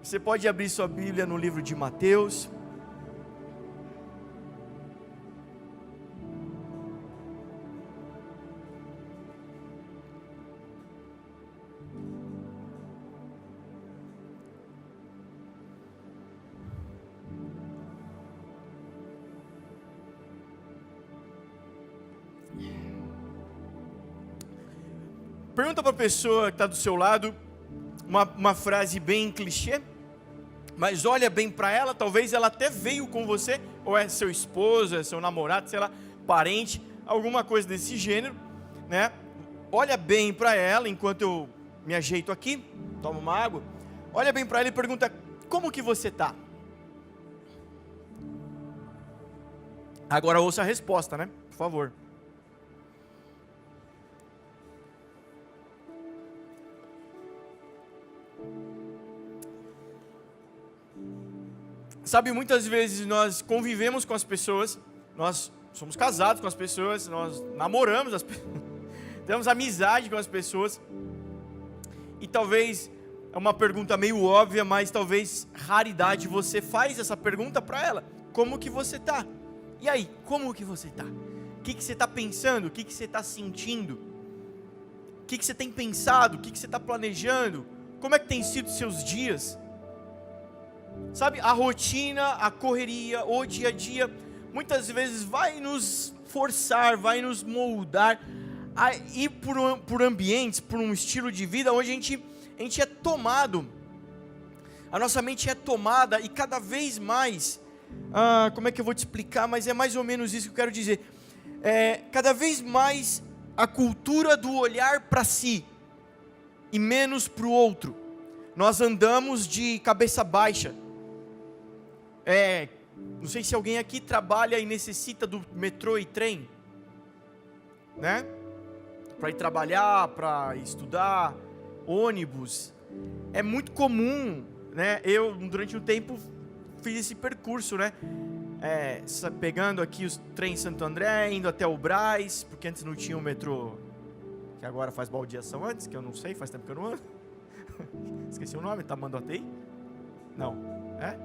Você pode abrir sua Bíblia no livro de Mateus. Pergunta para a pessoa que está do seu lado uma frase bem clichê, mas olha bem para ela. Talvez ela até veio com você, ou é seu esposo, é seu namorado, sei lá, parente, alguma coisa desse gênero, né? Olha bem para ela enquanto eu me ajeito aqui, tomo uma água. Olha bem para ela e pergunta: como que você está? Agora ouça a resposta, né? Por favor. Sabe, muitas vezes nós convivemos com as pessoas, nós somos casados com as pessoas, nós namoramos as pessoas, temos amizade com as pessoas, e talvez é uma pergunta meio óbvia, mas talvez raridade, você faz essa pergunta para ela: como que você está? E aí, como que você está? O que você está pensando? O que você está sentindo? O que você tem pensado? O que você está planejando? Como é que tem sido seus dias? Sabe, a rotina, a correria, o dia a dia, muitas vezes vai nos forçar, vai nos moldar a ir por ambientes, por um estilo de vida onde a gente é tomado, a nossa mente é tomada, e cada vez mais, como é que eu vou te explicar, mas é mais ou menos isso que eu quero dizer, cada vez mais a cultura do olhar para si, e menos para o outro. Nós andamos de cabeça baixa. Não sei se alguém aqui trabalha e necessita do metrô e trem, né? Para ir trabalhar, para estudar, ônibus. É muito comum, né? Eu, durante um tempo, fiz esse percurso, né? Pegando aqui os trens Santo André, indo até o Brás, porque antes não tinha o metrô, que agora faz baldeação antes, que eu não sei, faz tempo que eu não ando. Esqueci o nome, Tamanduateí? Não, né?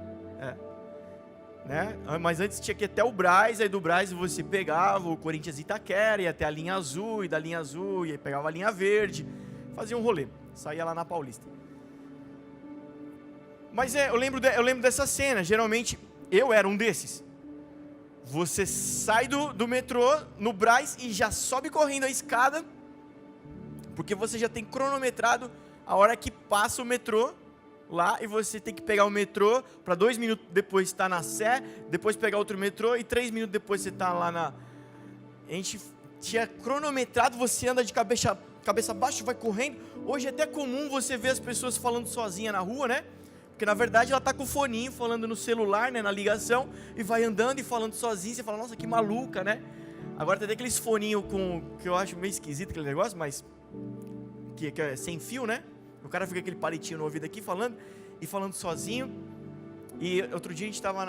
Mas antes tinha que ir até o Brás, aí do Brás você pegava o Corinthians Itaquera, ia até a linha azul, e da linha azul, e aí pegava a linha verde, fazia um rolê, saía lá na Paulista. Mas eu lembro dessa cena, geralmente eu era um desses. Você sai do metrô, no Brás, e já sobe correndo a escada, porque você já tem cronometrado a hora que passa o metrô lá, e você tem que pegar o metrô para 2 minutos depois estar na Sé, depois pegar outro metrô, e 3 minutos depois você está lá na... A gente tinha cronometrado, você anda de cabeça baixa, vai correndo. Hoje é até comum você ver as pessoas falando sozinha na rua, né? Porque na verdade ela está com o foninho, falando no celular, né, na ligação, e vai andando e falando sozinha. Você fala: nossa, que maluca, né? Agora tem aqueles foninhos que eu acho meio esquisito aquele negócio, mas que é sem fio, né? O cara fica com aquele palitinho no ouvido aqui falando sozinho. E outro dia a gente estava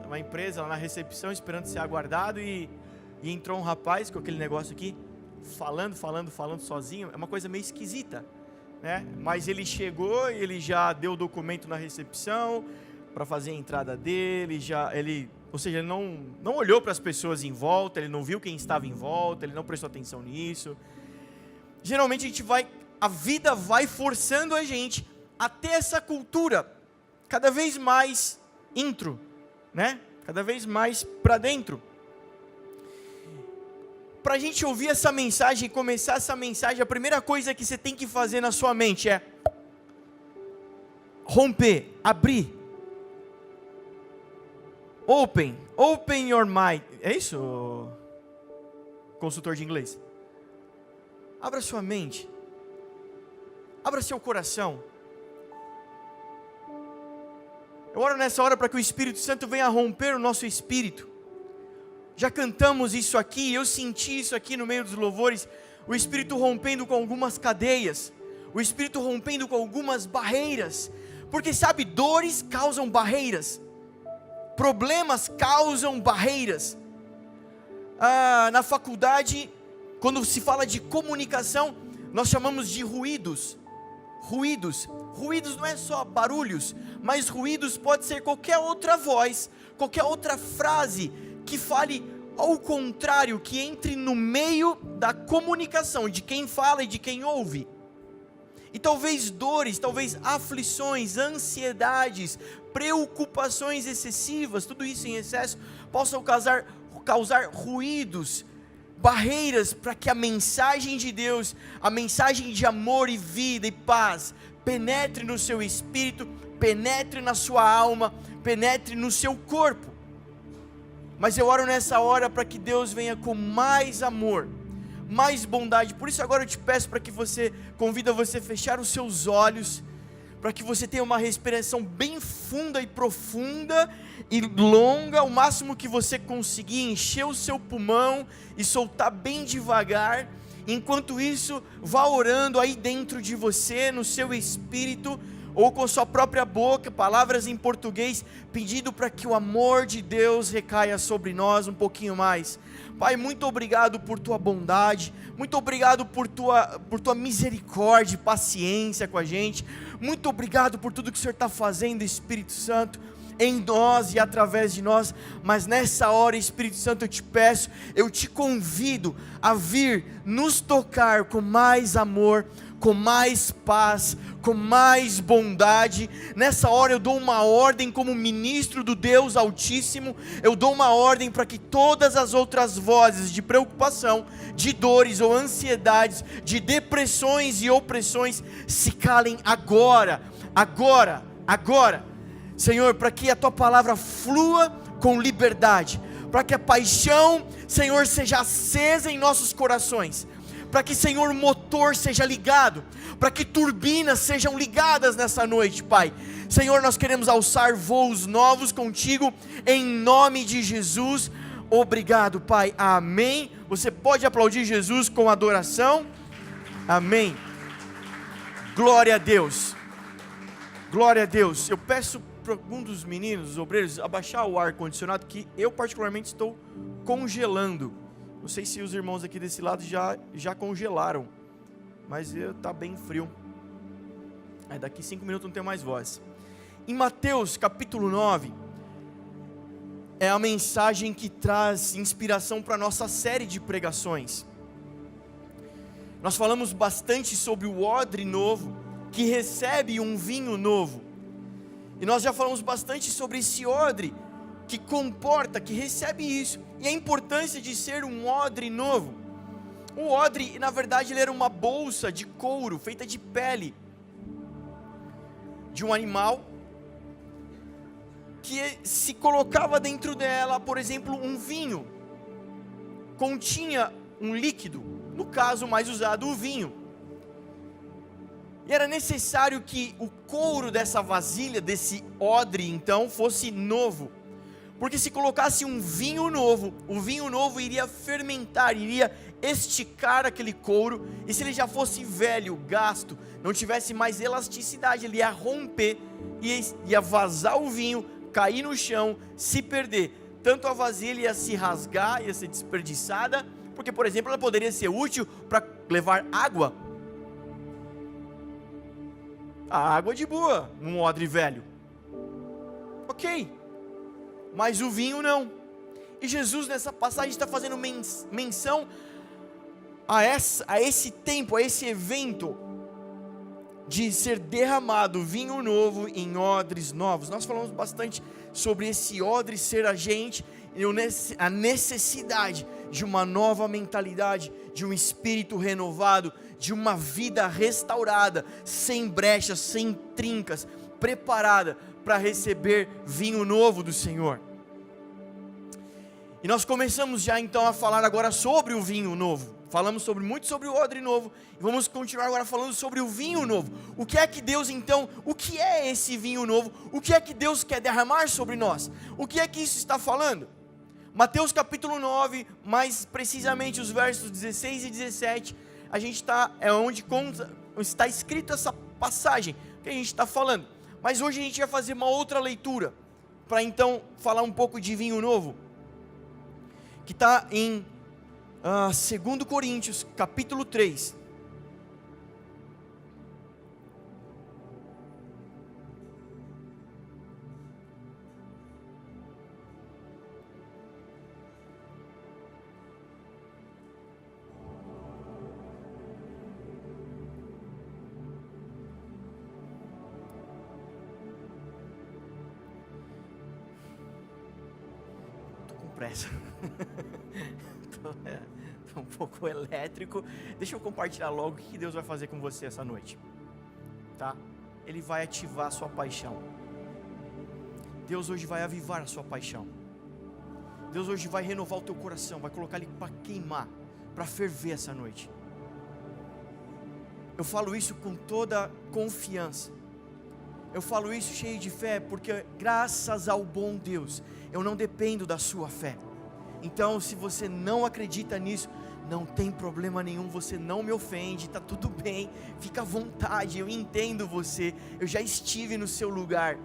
numa empresa, lá na recepção, esperando ser aguardado, e entrou um rapaz com aquele negócio aqui, falando sozinho. É uma coisa meio esquisita, né? Mas ele chegou, ele já deu o documento na recepção para fazer a entrada dele, ou seja, ele não olhou para as pessoas em volta, ele não viu quem estava em volta, ele não prestou atenção nisso. Geralmente a vida vai forçando a gente a ter essa cultura cada vez mais intro, né? Cada vez mais para dentro. Para a gente ouvir essa mensagem, começar essa mensagem, a primeira coisa que você tem que fazer na sua mente é romper, abrir. Open your mind. É isso, consultor de inglês? Abra sua mente. Abra seu coração. Eu oro nessa hora para que o Espírito Santo venha romper o nosso espírito. Já cantamos isso aqui, eu senti isso aqui no meio dos louvores. O Espírito rompendo com algumas cadeias. O Espírito rompendo com algumas barreiras. Porque sabe, dores causam barreiras. Problemas causam barreiras. Na faculdade, quando se fala de comunicação, nós chamamos de ruídos. ruídos. Ruídos não é só barulhos, mas ruídos pode ser qualquer outra voz, qualquer outra frase que fale ao contrário, que entre no meio da comunicação de quem fala e de quem ouve. E talvez dores, talvez aflições, ansiedades, preocupações excessivas, tudo isso em excesso, possam causar ruídos, barreiras para que a mensagem de Deus, a mensagem de amor e vida e paz, penetre no seu espírito, penetre na sua alma, penetre no seu corpo. Mas eu oro nessa hora para que Deus venha com mais amor, mais bondade. Por isso agora eu te peço para que convido você a fechar os seus olhos, para que você tenha uma respiração bem funda e profunda e longa, o máximo que você conseguir, encher o seu pulmão e soltar bem devagar. Enquanto isso, vá orando aí dentro de você, no seu espírito, ou com sua própria boca, palavras em português, pedindo para que o amor de Deus recaia sobre nós um pouquinho mais. Pai, muito obrigado por tua bondade, muito obrigado por tua misericórdia e paciência com a gente, muito obrigado por tudo que o Senhor está fazendo, Espírito Santo, em nós e através de nós. Mas nessa hora, Espírito Santo, eu te peço, eu te convido a vir nos tocar com mais amor, com mais paz, com mais bondade. Nessa hora eu dou uma ordem como ministro do Deus Altíssimo, eu dou uma ordem para que todas as outras vozes de preocupação, de dores ou ansiedades, de depressões e opressões se calem agora, agora, agora. Senhor, para que a tua palavra flua com liberdade, para que a paixão, Senhor, seja acesa em nossos corações, para que, Senhor, o motor seja ligado, para que turbinas sejam ligadas nessa noite, Pai. Senhor, nós queremos alçar voos novos contigo, em nome de Jesus. Obrigado, Pai, amém. Você pode aplaudir Jesus com adoração, amém. Glória a Deus, glória a Deus. Eu peço para algum dos meninos, os obreiros, abaixar o ar-condicionado, que eu particularmente estou congelando. Não sei se os irmãos aqui desse lado já congelaram, mas está bem frio. Daqui 5 minutos não tem mais voz. Em Mateus capítulo 9, é a mensagem que traz inspiração para a nossa série de pregações. Nós falamos bastante sobre o odre novo, que recebe um vinho novo. E nós já falamos bastante sobre esse odre, que comporta, que recebe isso, e a importância de ser um odre novo. O odre, na verdade, ele era uma bolsa de couro, feita de pele, de um animal, que se colocava dentro dela, por exemplo, um vinho, continha um líquido, no caso mais usado, o vinho, e era necessário que o couro dessa vasilha, desse odre então, fosse novo, porque se colocasse um vinho novo, o vinho novo iria fermentar, iria esticar aquele couro, e se ele já fosse velho, gasto, não tivesse mais elasticidade, ele ia romper, ia vazar o vinho, cair no chão, se perder. Tanto a vasilha ia se rasgar, ia ser desperdiçada, porque, por exemplo, ela poderia ser útil para levar água. A água de boa, num odre velho. Ok. Mas o vinho não. E Jesus nessa passagem está fazendo menção a esse tempo, a esse evento de ser derramado vinho novo em odres novos. Nós falamos bastante sobre esse odre ser a gente, e a necessidade de uma nova mentalidade, de um espírito renovado, de uma vida restaurada, sem brechas, sem trincas, preparada para receber vinho novo do Senhor. E nós começamos já então a falar agora sobre o vinho novo. Falamos muito sobre o odre novo, e vamos continuar agora falando sobre o vinho novo. O que é que Deus então, o que é esse vinho novo? O que é que Deus quer derramar sobre nós? O que é que isso está falando? Mateus capítulo 9, mais precisamente os versos 16 e 17, é onde está escrito essa passagem que a gente está falando. Mas hoje a gente vai fazer uma outra leitura, para então falar um pouco de vinho novo, que está em 2 Coríntios, capítulo 3. pressa. Tô um pouco elétrico. Deixa eu compartilhar logo o que Deus vai fazer com você essa noite, tá? Ele vai ativar a sua paixão. Deus hoje vai avivar a sua paixão. Deus hoje vai renovar o teu coração, vai colocar ele para queimar, para ferver essa noite. Eu falo isso com toda confiança. Eu falo isso cheio de fé, porque graças ao bom Deus, eu não dependo da sua fé. Então, se você não acredita nisso, não tem problema nenhum, você não me ofende, está tudo bem, fica à vontade, eu entendo você, eu já estive no seu lugar,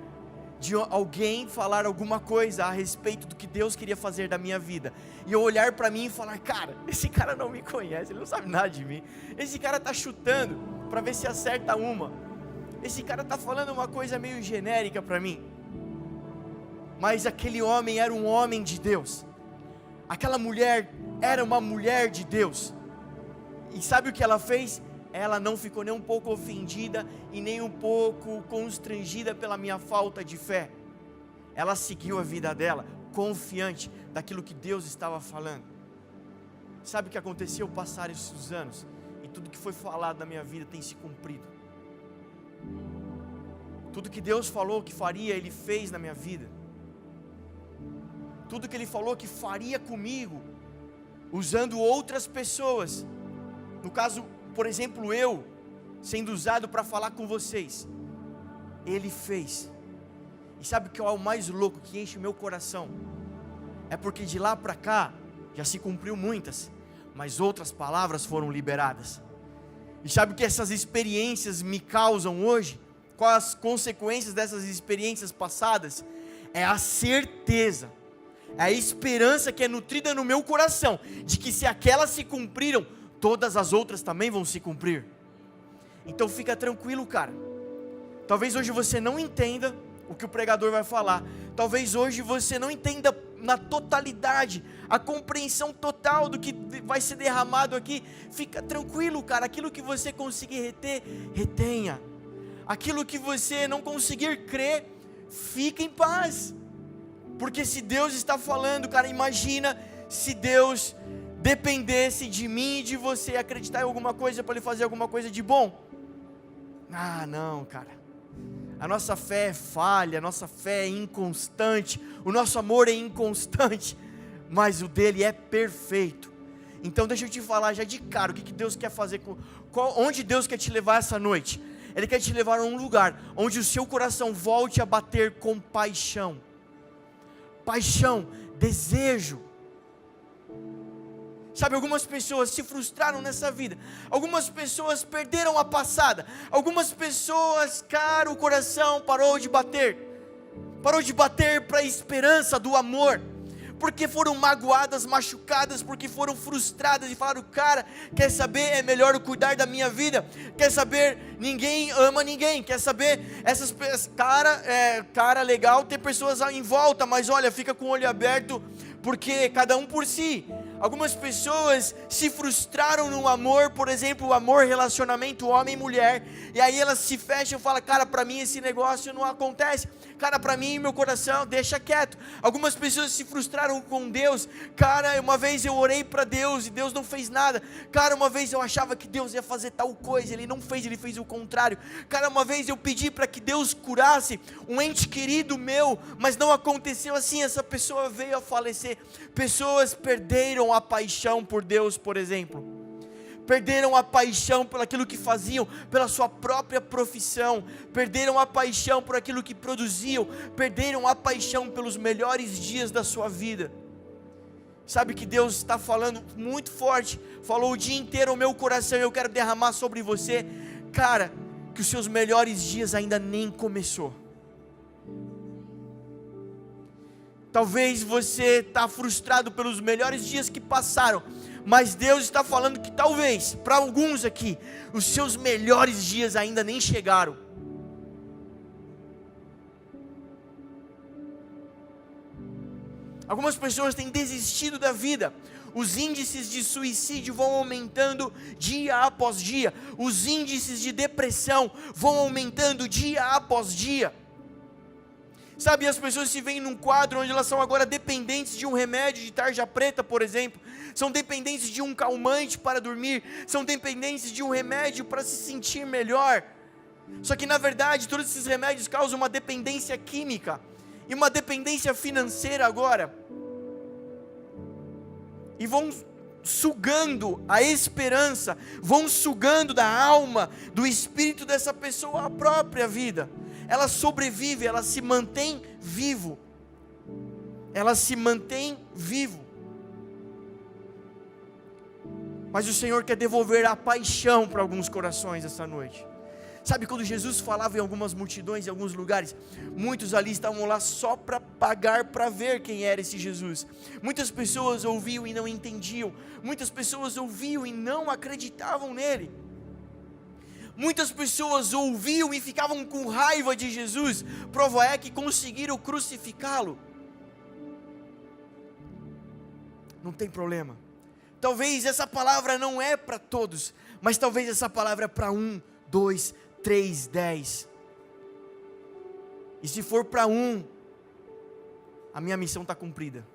de alguém falar alguma coisa a respeito do que Deus queria fazer da minha vida, e eu olhar para mim e falar, cara, esse cara não me conhece, ele não sabe nada de mim, esse cara está chutando, para ver se acerta uma, esse cara está falando uma coisa meio genérica para mim, mas aquele homem era um homem de Deus, aquela mulher era uma mulher de Deus, e sabe o que ela fez? Ela não ficou nem um pouco ofendida e nem um pouco constrangida pela minha falta de fé. Ela seguiu a vida dela, confiante daquilo que Deus estava falando. Sabe o que aconteceu? Passaram esses anos e tudo que foi falado na minha vida tem se cumprido. Tudo que Deus falou que faria, Ele fez na minha vida. Tudo que Ele falou que faria comigo, usando outras pessoas, no caso, por exemplo, eu, sendo usado para falar com vocês, Ele fez. E sabe o que é o mais louco, que enche o meu coração? É porque de lá para cá, já se cumpriu muitas, mas outras palavras foram liberadas. E sabe o que essas experiências me causam hoje? Quais as consequências dessas experiências passadas? É a certeza, é a esperança que é nutrida no meu coração, de que se aquelas se cumpriram, todas as outras também vão se cumprir. Então fica tranquilo, cara. Talvez hoje você não entenda o que o pregador vai falar. Talvez hoje você não entenda na totalidade, a compreensão total do que vai ser derramado aqui. Fica tranquilo, cara. Aquilo que você conseguir reter, retenha. Aquilo que você não conseguir crer, fica em paz. Porque se Deus está falando, cara, imagina se Deus dependesse de mim e de você acreditar em alguma coisa para Ele fazer alguma coisa de bom. Ah, não, cara. A nossa fé é falha, a nossa fé é inconstante, o nosso amor é inconstante, mas o dele é perfeito. Então deixa eu te falar já de cara, o que Deus quer fazer, onde Deus quer te levar essa noite. Ele quer te levar a um lugar onde o seu coração volte a bater com paixão. Paixão, desejo. Sabe, algumas pessoas se frustraram nessa vida, algumas pessoas perderam a passada, algumas pessoas, cara, o coração parou de bater para a esperança do amor, porque foram magoadas, machucadas, porque foram frustradas e falaram, cara, quer saber, é melhor eu cuidar da minha vida, quer saber, ninguém ama ninguém, quer saber, essas pessoas, cara, legal ter pessoas em volta, mas olha, fica com o olho aberto, porque cada um por si. Algumas pessoas se frustraram no amor, por exemplo, o amor, relacionamento homem e mulher, e aí elas se fecham e falam, cara, para mim esse negócio não acontece, cara, para mim meu coração deixa quieto. Algumas pessoas se frustraram com Deus, cara, uma vez eu orei para Deus e Deus não fez nada, cara, uma vez eu achava que Deus ia fazer tal coisa, Ele não fez, Ele fez o contrário, cara, uma vez eu pedi para que Deus curasse um ente querido meu, mas não aconteceu assim, essa pessoa veio a falecer. Pessoas perderam a paixão por Deus, por exemplo, perderam a paixão por aquilo que faziam, pela sua própria profissão, perderam a paixão por aquilo que produziam, perderam a paixão pelos melhores dias da sua vida. Sabe que Deus está falando muito forte, falou o dia inteiro ao meu coração, eu quero derramar sobre você, cara, que os seus melhores dias ainda nem começou. Talvez você está frustrado pelos melhores dias que passaram, mas Deus está falando que talvez, para alguns aqui, os seus melhores dias ainda nem chegaram. Algumas pessoas têm desistido da vida, os índices de suicídio vão aumentando dia após dia, os índices de depressão vão aumentando dia após dia. Sabe, as pessoas se veem num quadro onde elas são agora dependentes de um remédio de tarja preta, por exemplo. São dependentes de um calmante para dormir. São dependentes de um remédio para se sentir melhor. Só que na verdade todos esses remédios causam uma dependência química e uma dependência financeira agora. E vão sugando a esperança, vão sugando da alma, do espírito dessa pessoa a própria vida. Ela sobrevive, ela se mantém vivo. Ela se mantém vivo. Mas o Senhor quer devolver a paixão para alguns corações essa noite. Sabe, quando Jesus falava em algumas multidões, em alguns lugares, muitos ali estavam lá só para pagar para ver quem era esse Jesus. Muitas pessoas ouviam e não entendiam. Muitas pessoas ouviam e não acreditavam nele. Muitas pessoas ouviam e ficavam com raiva de Jesus. Prova é que conseguiram crucificá-lo. Não tem problema. Talvez essa palavra não é para todos, mas talvez essa palavra é para 1, 2, 3, 10. E se for para 1, a minha missão está cumprida.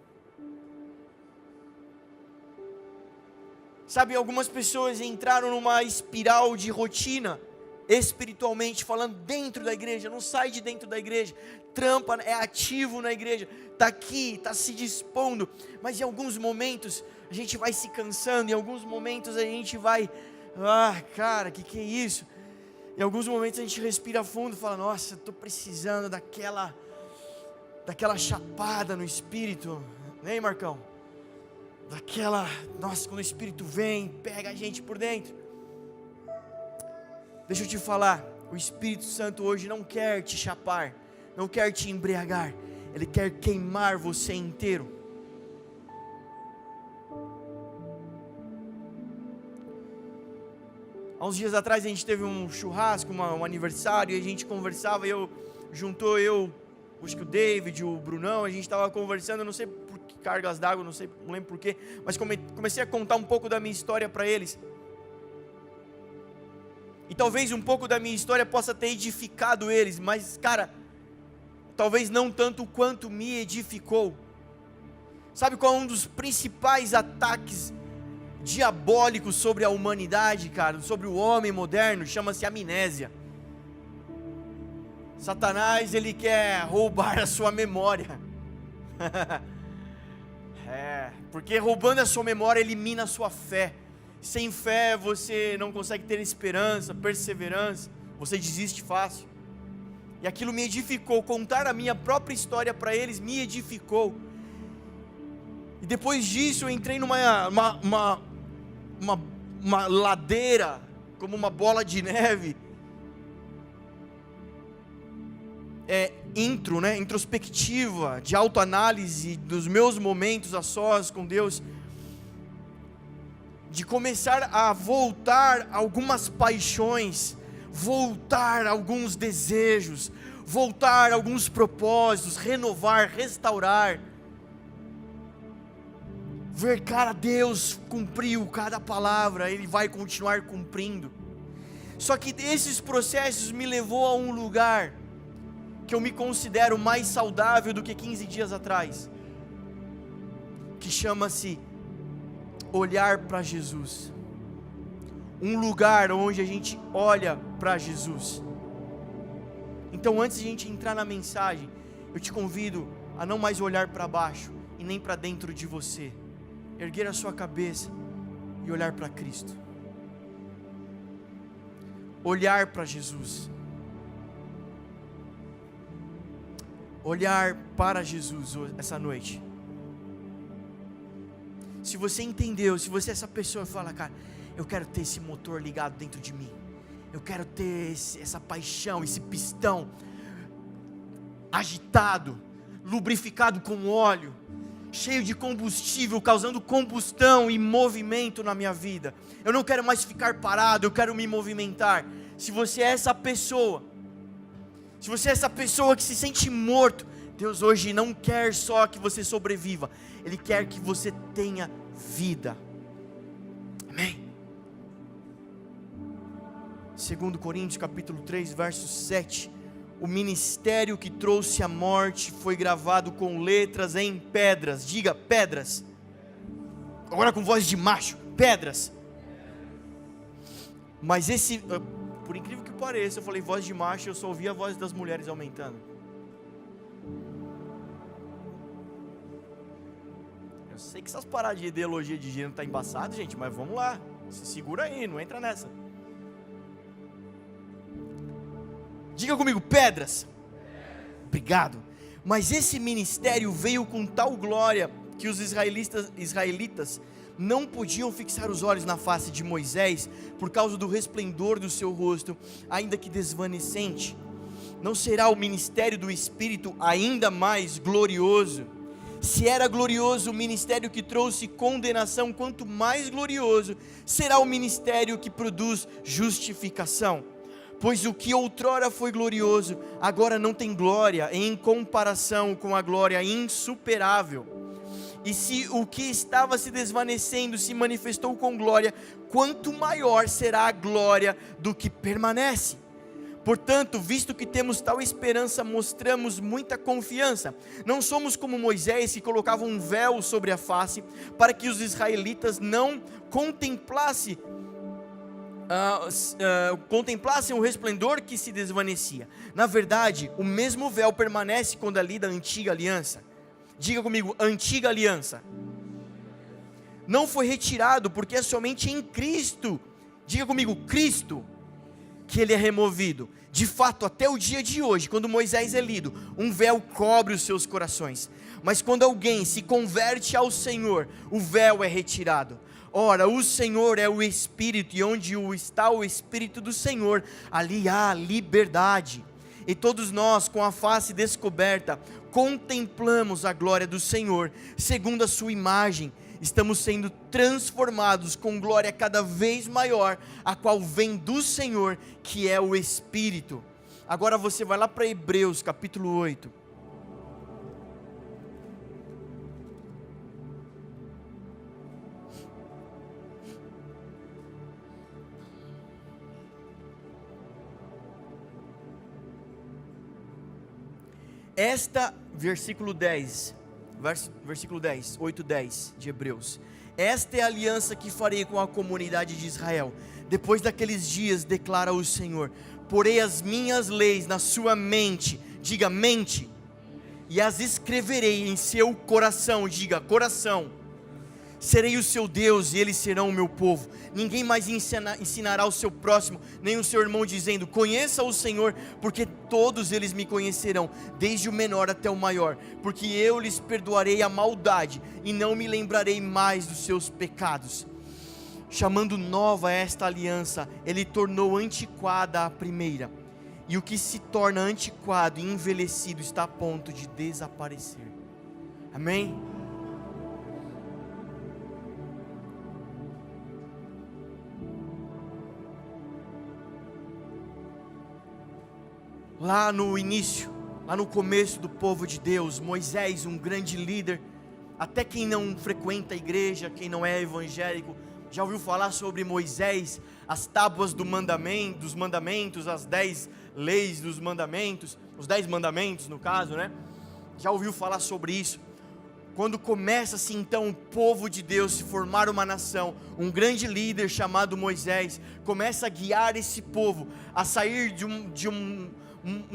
Sabe, algumas pessoas entraram numa espiral de rotina, espiritualmente falando, dentro da igreja, não sai de dentro da igreja, trampa, é ativo na igreja, está aqui, está se dispondo, mas em alguns momentos a gente vai se cansando, em alguns momentos a gente vai, cara, que é isso? Em alguns momentos a gente respira fundo e fala, nossa, estou precisando daquela chapada no espírito, né, Marcão? Nossa, quando o Espírito vem, pega a gente por dentro. Deixa eu te falar, o Espírito Santo hoje não quer te chapar, não quer te embriagar, Ele quer queimar você inteiro. Há uns dias atrás a gente teve um churrasco, um aniversário, e a gente conversava, juntou eu, acho que o David, o Brunão, a gente estava conversando, não sei por que cargas d'água, não lembro porquê, mas comecei a contar um pouco da minha história para eles. E talvez um pouco da minha história possa ter edificado eles, mas cara, talvez não tanto quanto me edificou. Sabe qual é um dos principais ataques diabólicos sobre a humanidade, cara, sobre o homem moderno? Chama-se amnésia. Satanás, ele quer roubar a sua memória. Porque roubando a sua memória, elimina a sua fé. Sem fé, você não consegue ter esperança, perseverança, você desiste fácil. E aquilo me edificou, contar a minha própria história para eles me edificou. E depois disso eu entrei numa ladeira, como uma bola de neve, introspectiva, de autoanálise dos meus momentos a sós com Deus, de começar a voltar algumas paixões, voltar alguns desejos, voltar alguns propósitos, renovar, restaurar, ver, cara, Deus cumpriu cada palavra, Ele vai continuar cumprindo. Só que esses processos me levou a um lugar que eu me considero mais saudável do que 15 dias atrás, que chama-se olhar para Jesus. Um lugar onde a gente olha para Jesus. Então, antes de a gente entrar na mensagem, eu te convido a não mais olhar para baixo e nem para dentro de você. Erguer a sua cabeça e olhar para Cristo. Olhar para Jesus. Olhar para Jesus essa noite. Se você entendeu, se você é essa pessoa e fala, cara, eu quero ter esse motor ligado dentro de mim, eu quero ter essa paixão, esse pistão agitado, lubrificado com óleo, cheio de combustível, causando combustão e movimento na minha vida. Eu não quero mais ficar parado, eu quero me movimentar. Se você é essa pessoa, se você é essa pessoa que se sente morto, Deus hoje não quer só que você sobreviva, Ele quer que você tenha vida. Amém? 2 Coríntios capítulo 3, verso 7, o ministério que trouxe a morte foi gravado com letras em pedras. Diga, pedras. Agora com voz de macho, pedras. Mas esse, por incrível que pareça, eu falei voz de macho, eu só ouvi a voz das mulheres aumentando. Eu sei que essas paradas de ideologia de gênero tá embaçado, gente, mas vamos lá. Se segura aí, não entra nessa. Diga comigo, pedras. Obrigado. Mas esse ministério veio com tal glória que os israelitas não podiam fixar os olhos na face de Moisés por causa do resplendor do seu rosto, ainda que desvanecente. Não será o ministério do Espírito ainda mais glorioso? Se era glorioso o ministério que trouxe condenação, quanto mais glorioso será o ministério que produz justificação. Pois o que outrora foi glorioso, agora não tem glória em comparação com a glória insuperável. E se o que estava se desvanecendo se manifestou com glória, quanto maior será a glória do que permanece. Portanto, visto que temos tal esperança, mostramos muita confiança. Não somos como Moisés, que colocava um véu sobre a face, para que os israelitas não contemplassem o resplendor que se desvanecia. Na verdade, o mesmo véu permanece quando é lida a antiga aliança. Diga comigo, antiga aliança. Não foi retirado, porque é somente em Cristo. Diga comigo, Cristo, que ele é removido. De fato, até o dia de hoje, quando Moisés é lido, um véu cobre os seus corações. Mas quando alguém se converte ao Senhor, o véu é retirado. Ora, o Senhor é o Espírito, e onde está o Espírito do Senhor, ali há liberdade. E todos nós, com a face descoberta, contemplamos a glória do Senhor, segundo a sua imagem. Estamos sendo transformados com glória cada vez maior, a qual vem do Senhor, que é o Espírito. Agora você vai lá para Hebreus capítulo 8. Versículo 10, 8:10 de Hebreus. Esta é a aliança que farei com a comunidade de Israel. Depois daqueles dias, declara o Senhor, porei as minhas leis na sua mente, diga mente, e as escreverei em seu coração, diga coração. Serei o seu Deus e eles serão o meu povo. Ninguém mais ensinará o seu próximo, nem o seu irmão, dizendo, conheça o Senhor, porque todos eles me conhecerão, desde o menor até o maior, porque eu lhes perdoarei a maldade, e não me lembrarei mais dos seus pecados. Chamando nova esta aliança, ele tornou antiquada a primeira, e o que se torna antiquado e envelhecido está a ponto de desaparecer. Amém? Lá no início, lá no começo do povo de Deus, Moisés, um grande líder, até quem não frequenta a igreja, quem não é evangélico, já ouviu falar sobre Moisés, as tábuas dos mandamentos, as 10 leis dos mandamentos, os 10 mandamentos no caso, né? Já ouviu falar sobre isso? Quando começa-se então o povo de Deus se formar uma nação, um grande líder chamado Moisés, começa a guiar esse povo a sair de um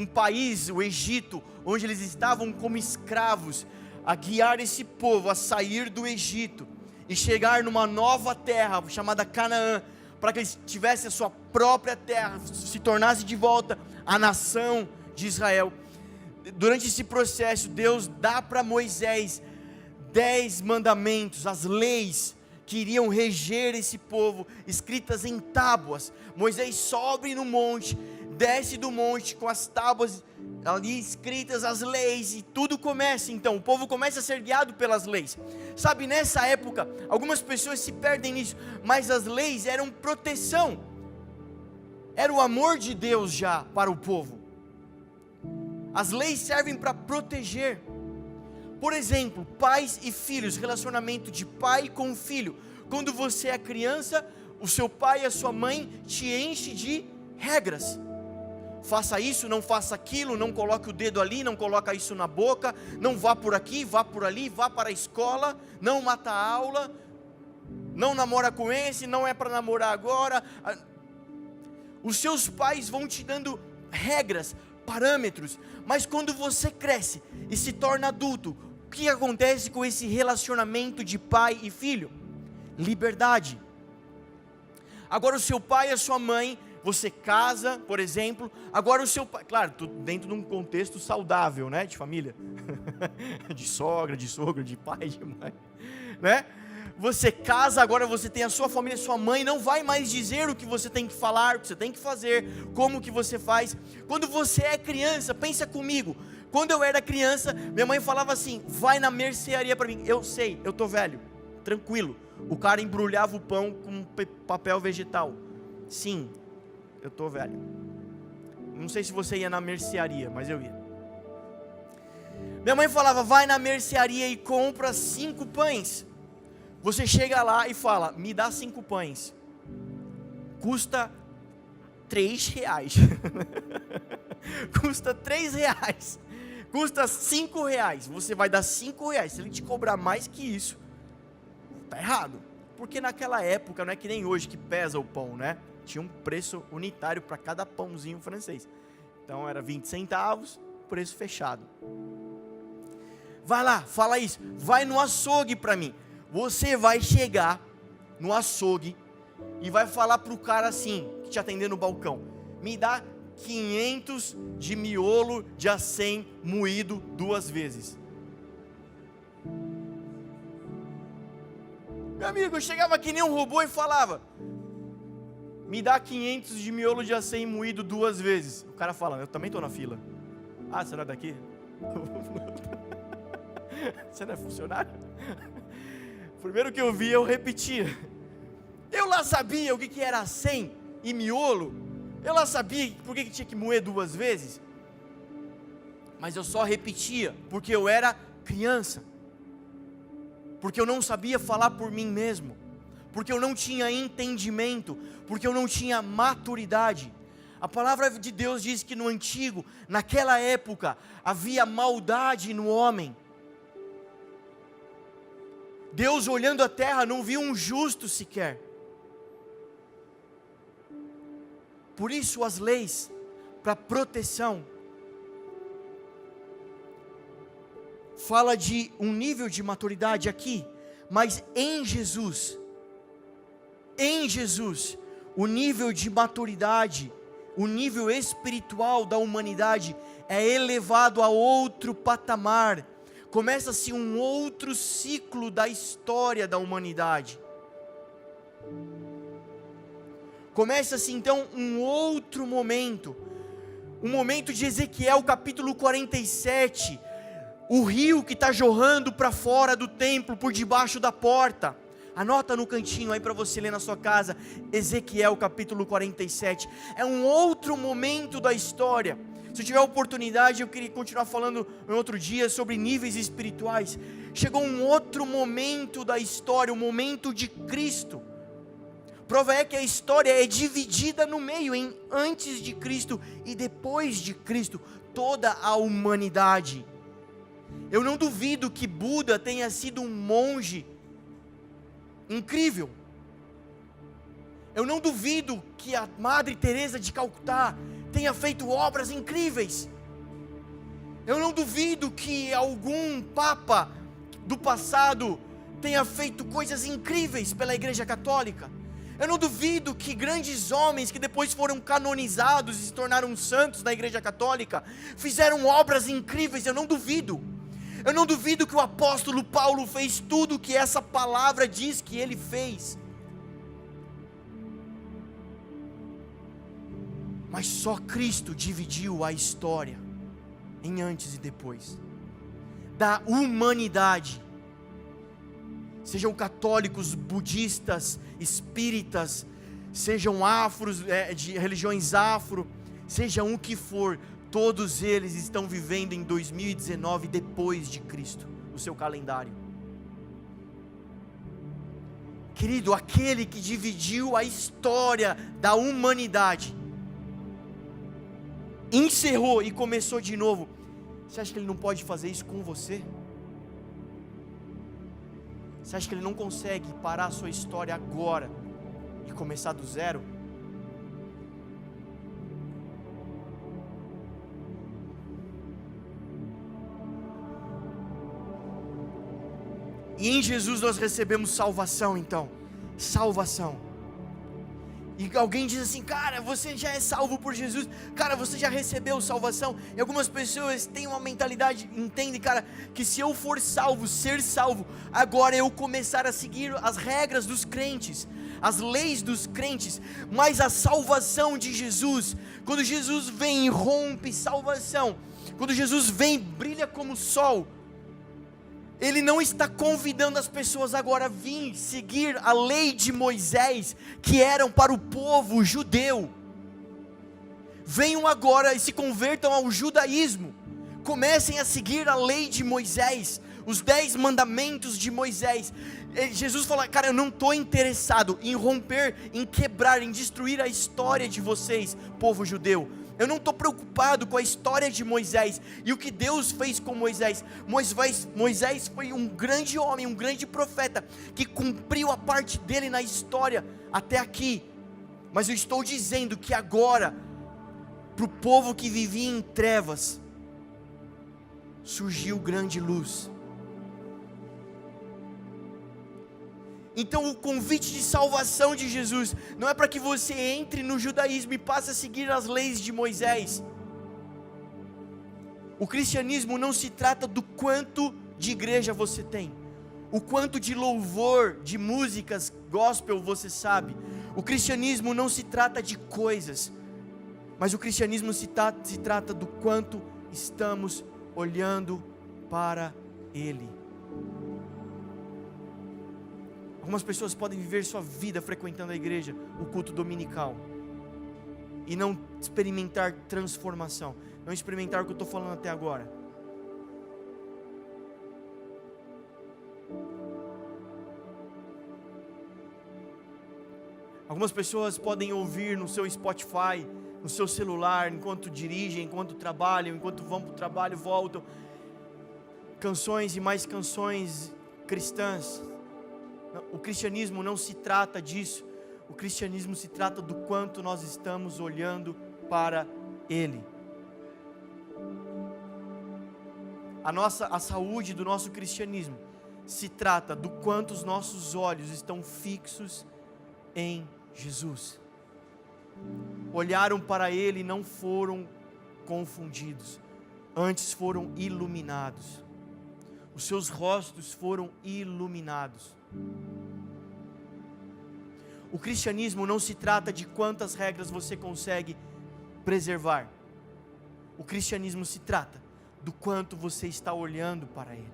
país, o Egito, onde eles estavam como escravos, a guiar esse povo a sair do Egito e chegar numa nova terra chamada Canaã, para que eles tivessem a sua própria terra, se tornasse de volta a nação de Israel. Durante esse processo, Deus dá para Moisés 10 mandamentos, as leis que iriam reger esse povo, escritas em tábuas. Moisés sobe no monte, desce do monte com as tábuas ali escritas, as leis, e tudo começa então, o povo começa a ser guiado pelas leis. Sabe, nessa época, algumas pessoas se perdem nisso, mas as leis eram proteção, era o amor de Deus já para o povo. As leis servem para proteger. Por exemplo, pais e filhos, relacionamento de pai com filho. Quando você é criança, o seu pai e a sua mãe te enchem de regras. faça isso, não faça aquilo, não coloque o dedo ali, não coloque isso na boca, não vá por aqui, vá por ali, vá para a escola, não mata a aula, não namora com esse, não é para namorar agora. Os seus pais vão te dando regras, parâmetros, mas quando você cresce e se torna adulto, o que acontece com esse relacionamento de pai e filho? Liberdade. Agora o seu pai e a sua mãe, você casa, por exemplo, agora o seu pai, claro, tudo dentro de um contexto saudável, né, de família, de sogra, de sogro, de pai, de mãe, né? Você casa, agora você tem a sua família, sua mãe não vai mais dizer o que você tem que falar, o que você tem que fazer, como que você faz. Quando você é criança, pensa comigo, quando eu era criança, minha mãe falava assim, vai na mercearia para mim, eu sei, eu tô velho, tranquilo, o cara embrulhava o pão com papel vegetal, sim, eu tô velho, não sei se você ia na mercearia, mas eu ia. Minha mãe falava, vai na mercearia e compra 5 pães, você chega lá e fala, me dá 5 pães, custa R$3, custa R$3, custa R$5, você vai dar R$5, se ele te cobrar mais que isso, está errado, porque naquela época, não é que nem hoje que pesa o pão, né, tinha um preço unitário para cada pãozinho francês, então era 20 centavos, preço fechado. Vai lá, fala isso, vai no açougue para mim. Você vai chegar no açougue e vai falar para o cara assim, que te atender no balcão, me dá 500 de miolo de acém moído 2 vezes. Meu amigo, eu chegava que nem um robô e falava, me dá 500 de miolo de acém moído 2 vezes. O cara fala, eu também estou na fila. Ah, você não é daqui? Você não é funcionário? Primeiro que eu vi, eu repetia. Eu lá sabia o que era acém e miolo. Eu lá sabia por que tinha que moer 2 vezes. Mas eu só repetia, porque eu era criança. Porque eu não sabia falar por mim mesmo. Porque eu não tinha entendimento. Porque eu não tinha maturidade. A palavra de Deus diz que no antigo, naquela época, havia maldade no homem. Deus olhando a terra não viu um justo sequer. Por isso as leis para proteção fala de um nível de maturidade aqui, mas em Jesus, o nível de maturidade, o nível espiritual da humanidade é elevado a outro patamar. Começa-se um outro ciclo da história da humanidade. Começa-se então um outro momento. Um momento de Ezequiel capítulo 47. O rio que está jorrando para fora do templo, por debaixo da porta. Anota no cantinho aí para você ler na sua casa. Ezequiel capítulo 47. É um outro momento da história. Se eu tiver oportunidade, eu queria continuar falando em outro dia sobre níveis espirituais. Chegou um outro momento da história, o momento de Cristo. Prova é que a história é dividida no meio, em antes de Cristo e depois de Cristo, toda a humanidade. Eu não duvido que Buda tenha sido um monge incrível. Eu não duvido que a Madre Teresa de Calcutá tenha feito obras incríveis. Eu não duvido que algum papa do passado tenha feito coisas incríveis pela Igreja Católica. Eu não duvido que grandes homens que depois foram canonizados e se tornaram santos na Igreja Católica fizeram obras incríveis. Eu não duvido. Eu não duvido que o apóstolo Paulo fez tudo o que essa palavra diz que ele fez. Mas só Cristo dividiu a história em antes e depois da humanidade. Sejam católicos, budistas, espíritas, sejam afros, de religiões afro, sejam o que for, todos eles estão vivendo em 2019 depois de Cristo, o seu calendário. Querido, aquele que dividiu a história da humanidade encerrou e começou de novo, você acha que Ele não pode fazer isso com você? Você acha que Ele não consegue parar a sua história agora e começar do zero? E em Jesus nós recebemos salvação então, salvação. E alguém diz assim, cara, você já é salvo por Jesus, cara, você já recebeu salvação. E algumas pessoas têm uma mentalidade, entendem, cara, que se eu for salvo, ser salvo, agora eu começar a seguir as regras dos crentes, as leis dos crentes, mas a salvação de Jesus, quando Jesus vem e rompe salvação, quando Jesus vem, brilha como o sol, Ele não está convidando as pessoas agora a vir seguir a lei de Moisés, que eram para o povo judeu. Venham agora e se convertam ao judaísmo. Comecem a seguir a lei de Moisés, os 10 mandamentos de Moisés. Jesus fala, cara, eu não estou interessado em romper, em quebrar, em destruir a história de vocês, povo judeu. Eu não estou preocupado com a história de Moisés e o que Deus fez com Moisés. Moisés foi um grande homem, um grande profeta, que cumpriu a parte dele na história até aqui. Mas eu estou dizendo que agora, para o povo que vivia em trevas, surgiu grande luz. Então o convite de salvação de Jesus não é para que você entre no judaísmo e passe a seguir as leis de Moisés. O cristianismo não se trata do quanto de igreja você tem, o quanto de louvor, de músicas gospel você sabe. O cristianismo não se trata de coisas, mas o cristianismo se trata do quanto estamos olhando para Ele. Algumas pessoas podem viver sua vida frequentando a igreja, o culto dominical, e não experimentar transformação, não experimentar o que eu estou falando até agora. Algumas pessoas podem ouvir no seu Spotify, no seu celular, enquanto dirigem, enquanto trabalham, enquanto vão para o trabalho, voltam, canções e mais canções cristãs. O cristianismo não se trata disso. O cristianismo se trata do quanto nós estamos olhando para Ele. A saúde do nosso cristianismo se trata do quanto os nossos olhos estão fixos em Jesus. Olharam para Ele e não foram confundidos, antes foram iluminados. Os seus rostos foram iluminados. O cristianismo não se trata de quantas regras você consegue preservar. O cristianismo se trata do quanto você está olhando para Ele.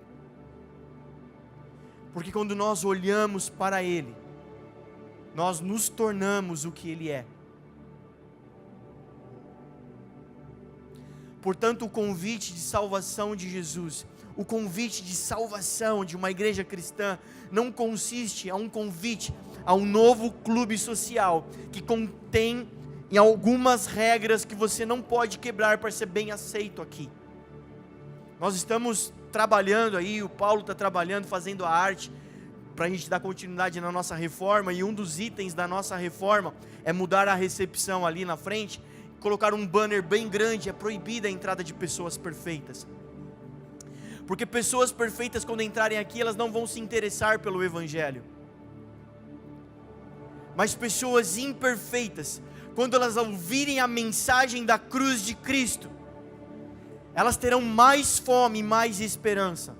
Porque quando nós olhamos para Ele, nós nos tornamos o que Ele é. Portanto, o convite de salvação de Jesus, o convite de salvação de uma igreja cristã, não consiste a um convite a um novo clube social, que contém em algumas regras que você não pode quebrar para ser bem aceito aqui. Nós estamos trabalhando aí, o Paulo está trabalhando, fazendo a arte, para a gente dar continuidade na nossa reforma, e um dos itens da nossa reforma é mudar a recepção ali na frente, colocar um banner bem grande, é proibida a entrada de pessoas perfeitas. Porque pessoas perfeitas, quando entrarem aqui, elas não vão se interessar pelo Evangelho. Mas pessoas imperfeitas, quando elas ouvirem a mensagem da cruz de Cristo, elas terão mais fome, mais esperança.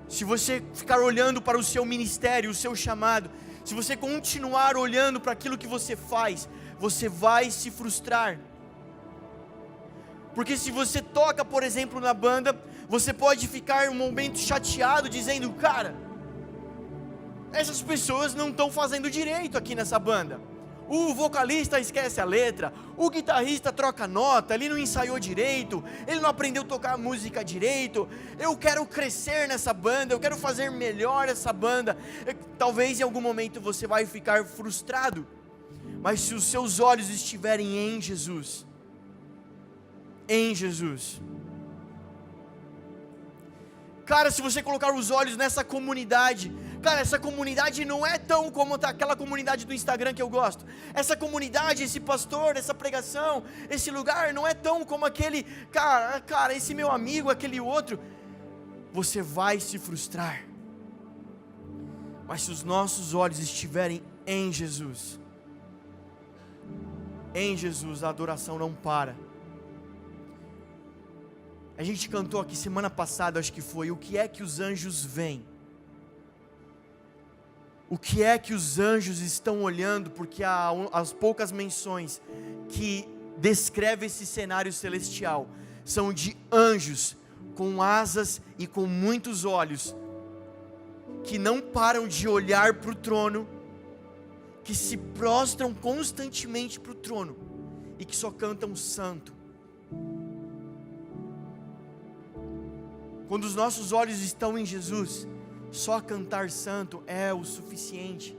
Se você ficar olhando para o seu ministério, o seu chamado, se você continuar olhando para aquilo que você faz, você vai se frustrar. Porque se você toca, por exemplo, na banda, você pode ficar um momento chateado, dizendo, cara, essas pessoas não estão fazendo direito aqui nessa banda. O vocalista esquece a letra, o guitarrista troca nota, ele não ensaiou direito, ele não aprendeu a tocar música direito. Eu quero crescer nessa banda, eu quero fazer melhor essa banda. Talvez em algum momento você vai ficar frustrado, mas se os seus olhos estiverem em Jesus, cara, se você colocar os olhos nessa comunidade, cara, essa comunidade não é tão como aquela comunidade do Instagram que eu gosto. Essa comunidade, esse pastor, essa pregação, esse lugar não é tão como aquele, cara, esse meu amigo, aquele outro. Você vai se frustrar. Mas se os nossos olhos estiverem em Jesus, a adoração não para. A gente cantou aqui semana passada, acho que foi, o que é que os anjos veem? O que é que os anjos estão olhando? Porque há as poucas menções que descrevem esse cenário celestial são de anjos com asas e com muitos olhos, que não param de olhar para o trono, que se prostram constantemente para o trono e que só cantam santo. Quando os nossos olhos estão em Jesus, só cantar santo é o suficiente.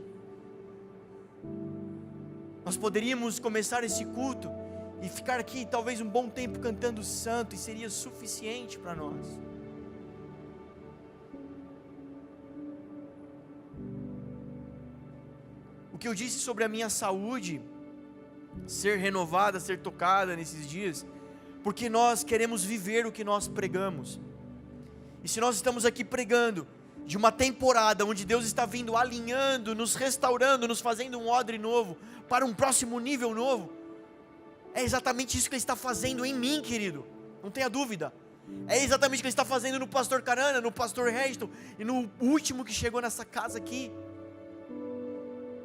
Nós poderíamos começar esse culto e ficar aqui talvez um bom tempo cantando santo, e seria suficiente para nós. O que eu disse sobre a minha saúde ser renovada, ser tocada nesses dias, porque nós queremos viver o que nós pregamos. E se nós estamos aqui pregando de uma temporada onde Deus está vindo alinhando, nos restaurando, nos fazendo um odre novo, para um próximo nível novo, é exatamente isso que Ele está fazendo em mim, querido, não tenha dúvida. É exatamente o que Ele está fazendo no pastor Carana, no pastor Reston, e no último que chegou nessa casa aqui.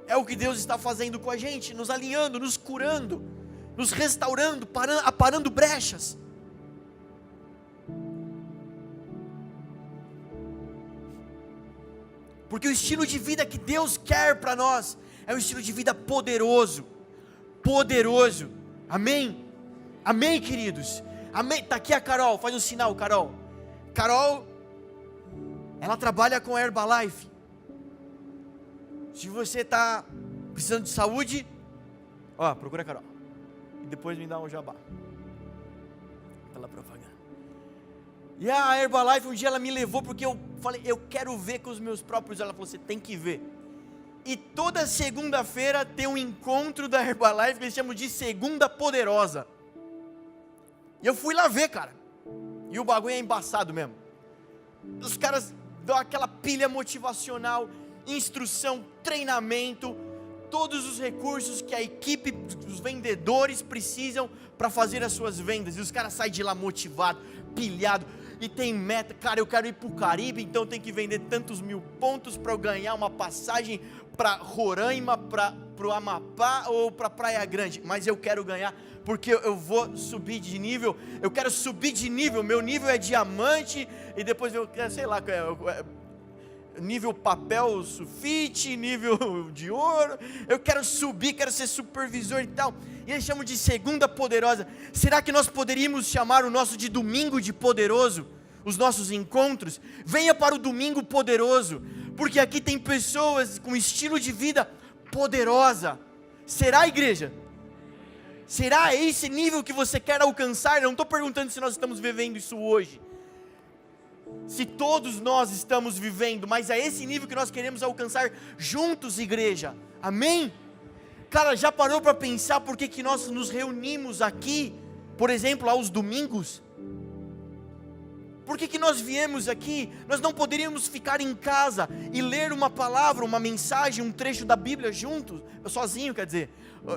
É o que Deus está fazendo com a gente, nos alinhando, nos curando, nos restaurando, aparando brechas. Porque o estilo de vida que Deus quer para nós é um estilo de vida poderoso. Poderoso. Amém? Amém, queridos? Amém? Está aqui a Carol, faz um sinal, Carol. Carol, ela trabalha com a Herbalife. Se você está precisando de saúde, procura a Carol. E depois me dá um jabá. Pela propaganda. E a Herbalife, um dia ela me levou, porque eu falei, eu quero ver com os meus próprios olhos. Ela falou, você tem que ver. E toda segunda-feira tem um encontro da Herbalife, que eles chamam de Segunda Poderosa. E eu fui lá ver, cara. E o bagulho é embaçado mesmo. Os caras dão aquela pilha motivacional, instrução, treinamento, todos os recursos que a equipe, os vendedores precisam para fazer as suas vendas. E os caras saem de lá motivados, pilhados. E tem meta, cara, eu quero ir para o Caribe, então tem que vender tantos mil pontos para eu ganhar uma passagem para Roraima, para o Amapá ou para Praia Grande. Mas eu quero ganhar, porque eu vou subir de nível, eu quero subir de nível, meu nível é diamante, e depois eu quero, sei lá, nível papel sulfite, nível de ouro, eu quero subir, quero ser supervisor e tal. E eles chamam de Segunda Poderosa. Será que nós poderíamos chamar o nosso de Domingo de Poderoso? Os nossos encontros? Venha para o Domingo Poderoso, porque aqui tem pessoas com estilo de vida poderosa. Será, igreja? Será esse nível que você quer alcançar? Eu não estou perguntando se nós estamos vivendo isso hoje, se todos nós estamos vivendo, mas é esse nível que nós queremos alcançar juntos, igreja. Amém? Cara, já parou para pensar por que nós nos reunimos aqui, por exemplo, aos domingos? Por que nós viemos aqui? Nós não poderíamos ficar em casa e ler uma palavra, uma mensagem, um trecho da Bíblia juntos, sozinho, quer dizer,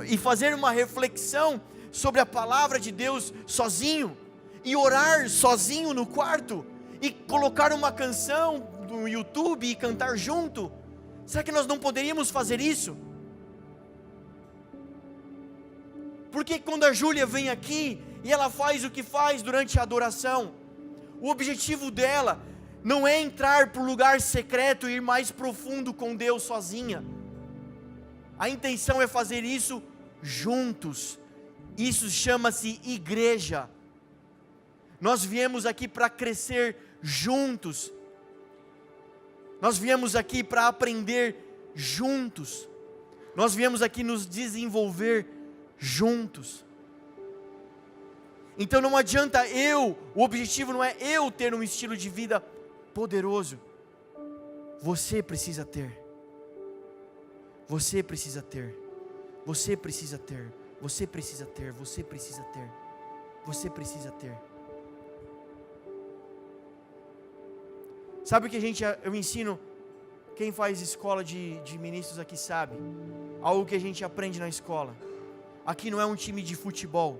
e fazer uma reflexão sobre a palavra de Deus sozinho, e orar sozinho no quarto, e colocar uma canção no YouTube e cantar junto? Será que nós não poderíamos fazer isso? Porque quando a Júlia vem aqui e ela faz o que faz durante a adoração, o objetivo dela não é entrar para o lugar secreto e ir mais profundo com Deus sozinha. A intenção é fazer isso juntos. Isso chama-se igreja. Nós viemos aqui para crescer juntos. Nós viemos aqui para aprender juntos. Nós viemos aqui nos desenvolver juntos. Então não adianta o objetivo não é eu ter um estilo de vida poderoso. Você precisa ter. Você precisa ter. Você precisa ter. Você precisa ter. Você precisa ter. Você precisa ter. Sabe o que eu ensino? Quem faz escola de ministros aqui sabe. Algo que a gente aprende na escola. Aqui não é um time de futebol.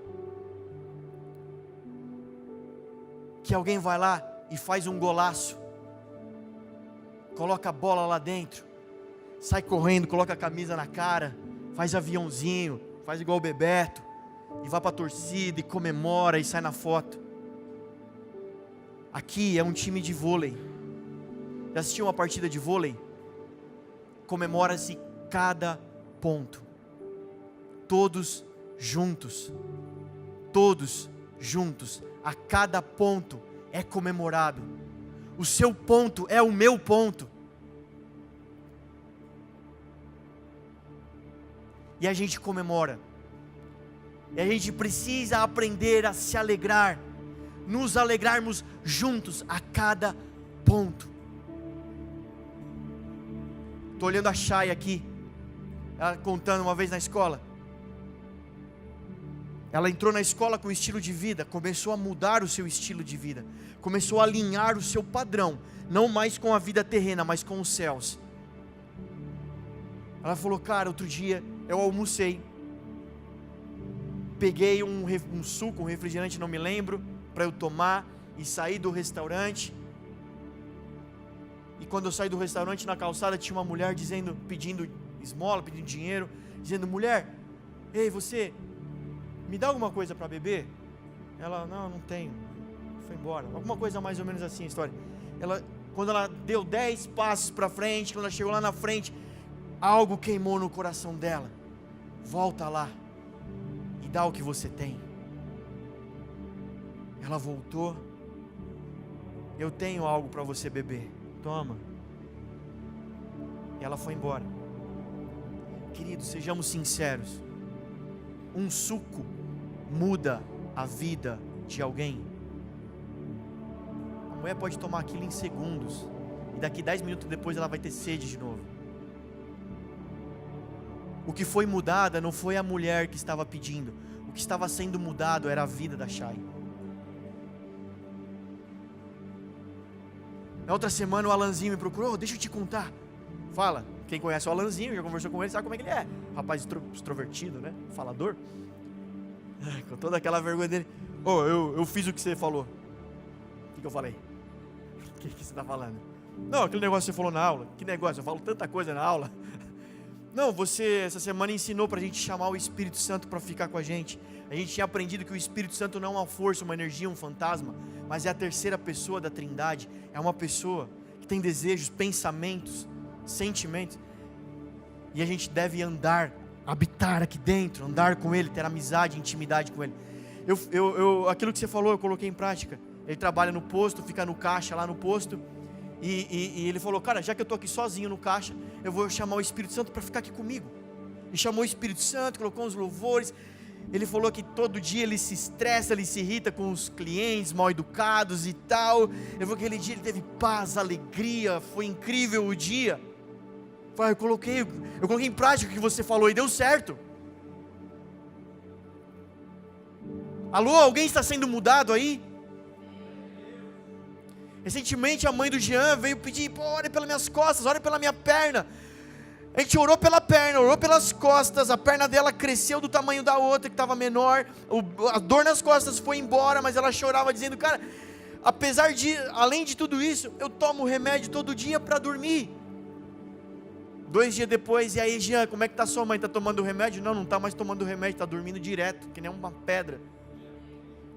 Que alguém vai lá e faz um golaço. Coloca a bola lá dentro. Sai correndo, coloca a camisa na cara. Faz aviãozinho. Faz igual o Bebeto. E vai para a torcida e comemora e sai na foto. Aqui é um time de vôlei. Já assistiu uma partida de vôlei? Comemora-se cada ponto. Todos juntos. Todos juntos. A cada ponto é comemorado. O seu ponto é o meu ponto. E a gente comemora. E a gente precisa aprender a se alegrar. Nos alegrarmos juntos a cada ponto. Estou olhando a Chay aqui, ela contando uma vez na escola. Ela entrou na escola com estilo de vida, começou a mudar o seu estilo de vida, começou a alinhar o seu padrão, não mais com a vida terrena, mas com os céus. Ela falou, cara, outro dia eu almocei, peguei um suco, um refrigerante, não me lembro, para eu tomar, e saí do restaurante. E quando eu saí do restaurante, na calçada, tinha uma mulher pedindo esmola, pedindo dinheiro, dizendo, mulher, ei, você, me dá alguma coisa para beber? Ela, não tenho, foi embora. Alguma coisa mais ou menos assim a história. Quando ela deu 10 passos para frente, quando ela chegou lá na frente, algo queimou no coração dela. Volta lá e dá o que você tem. Ela voltou, eu tenho algo para você beber. Toma. E ela foi embora. Queridos, sejamos sinceros. Um suco muda a vida de alguém. A mulher pode tomar aquilo em segundos. E daqui 10 minutos depois ela vai ter sede de novo. O que foi mudada não foi a mulher que estava pedindo. O que estava sendo mudado era a vida da Chay. Na outra semana o Alanzinho me procurou, deixa eu te contar. Fala, quem conhece o Alanzinho, já conversou com ele, sabe como é que ele é. Rapaz extrovertido, né? Falador. Com toda aquela vergonha dele. Eu fiz o que você falou. O que eu falei? O que você está falando? Não, aquele negócio que você falou na aula. Que negócio? Eu falo tanta coisa na aula. Não, você essa semana ensinou para a gente chamar o Espírito Santo para ficar com a gente. A gente tinha aprendido que o Espírito Santo não é uma força, uma energia, um fantasma, mas é a terceira pessoa da Trindade. É uma pessoa que tem desejos, pensamentos, sentimentos. E a gente deve habitar aqui dentro, andar com Ele, ter amizade, intimidade com Ele. Aquilo que você falou, eu coloquei em prática. Ele trabalha no posto, fica no caixa lá no posto. E ele falou, cara, já que eu estou aqui sozinho no caixa, eu vou chamar o Espírito Santo para ficar aqui comigo. E chamou o Espírito Santo, colocou uns louvores. Ele falou que todo dia ele se estressa, ele se irrita com os clientes mal educados e tal. Ele falou que aquele dia ele teve paz, alegria, foi incrível o dia. Eu coloquei em prática o que você falou e deu certo. Alô, alguém está sendo mudado aí? Recentemente a mãe do Jean veio pedir, ore pelas minhas costas, ore pela minha perna. A gente orou pela perna, orou pelas costas, a perna dela cresceu do tamanho da outra que estava menor, a dor nas costas foi embora, mas ela chorava dizendo, cara, além de tudo isso, eu tomo remédio todo dia para dormir. 2 dias depois, e aí Jean, como é que está sua mãe? Está tomando remédio? Não está mais tomando remédio, está dormindo direto, que nem uma pedra.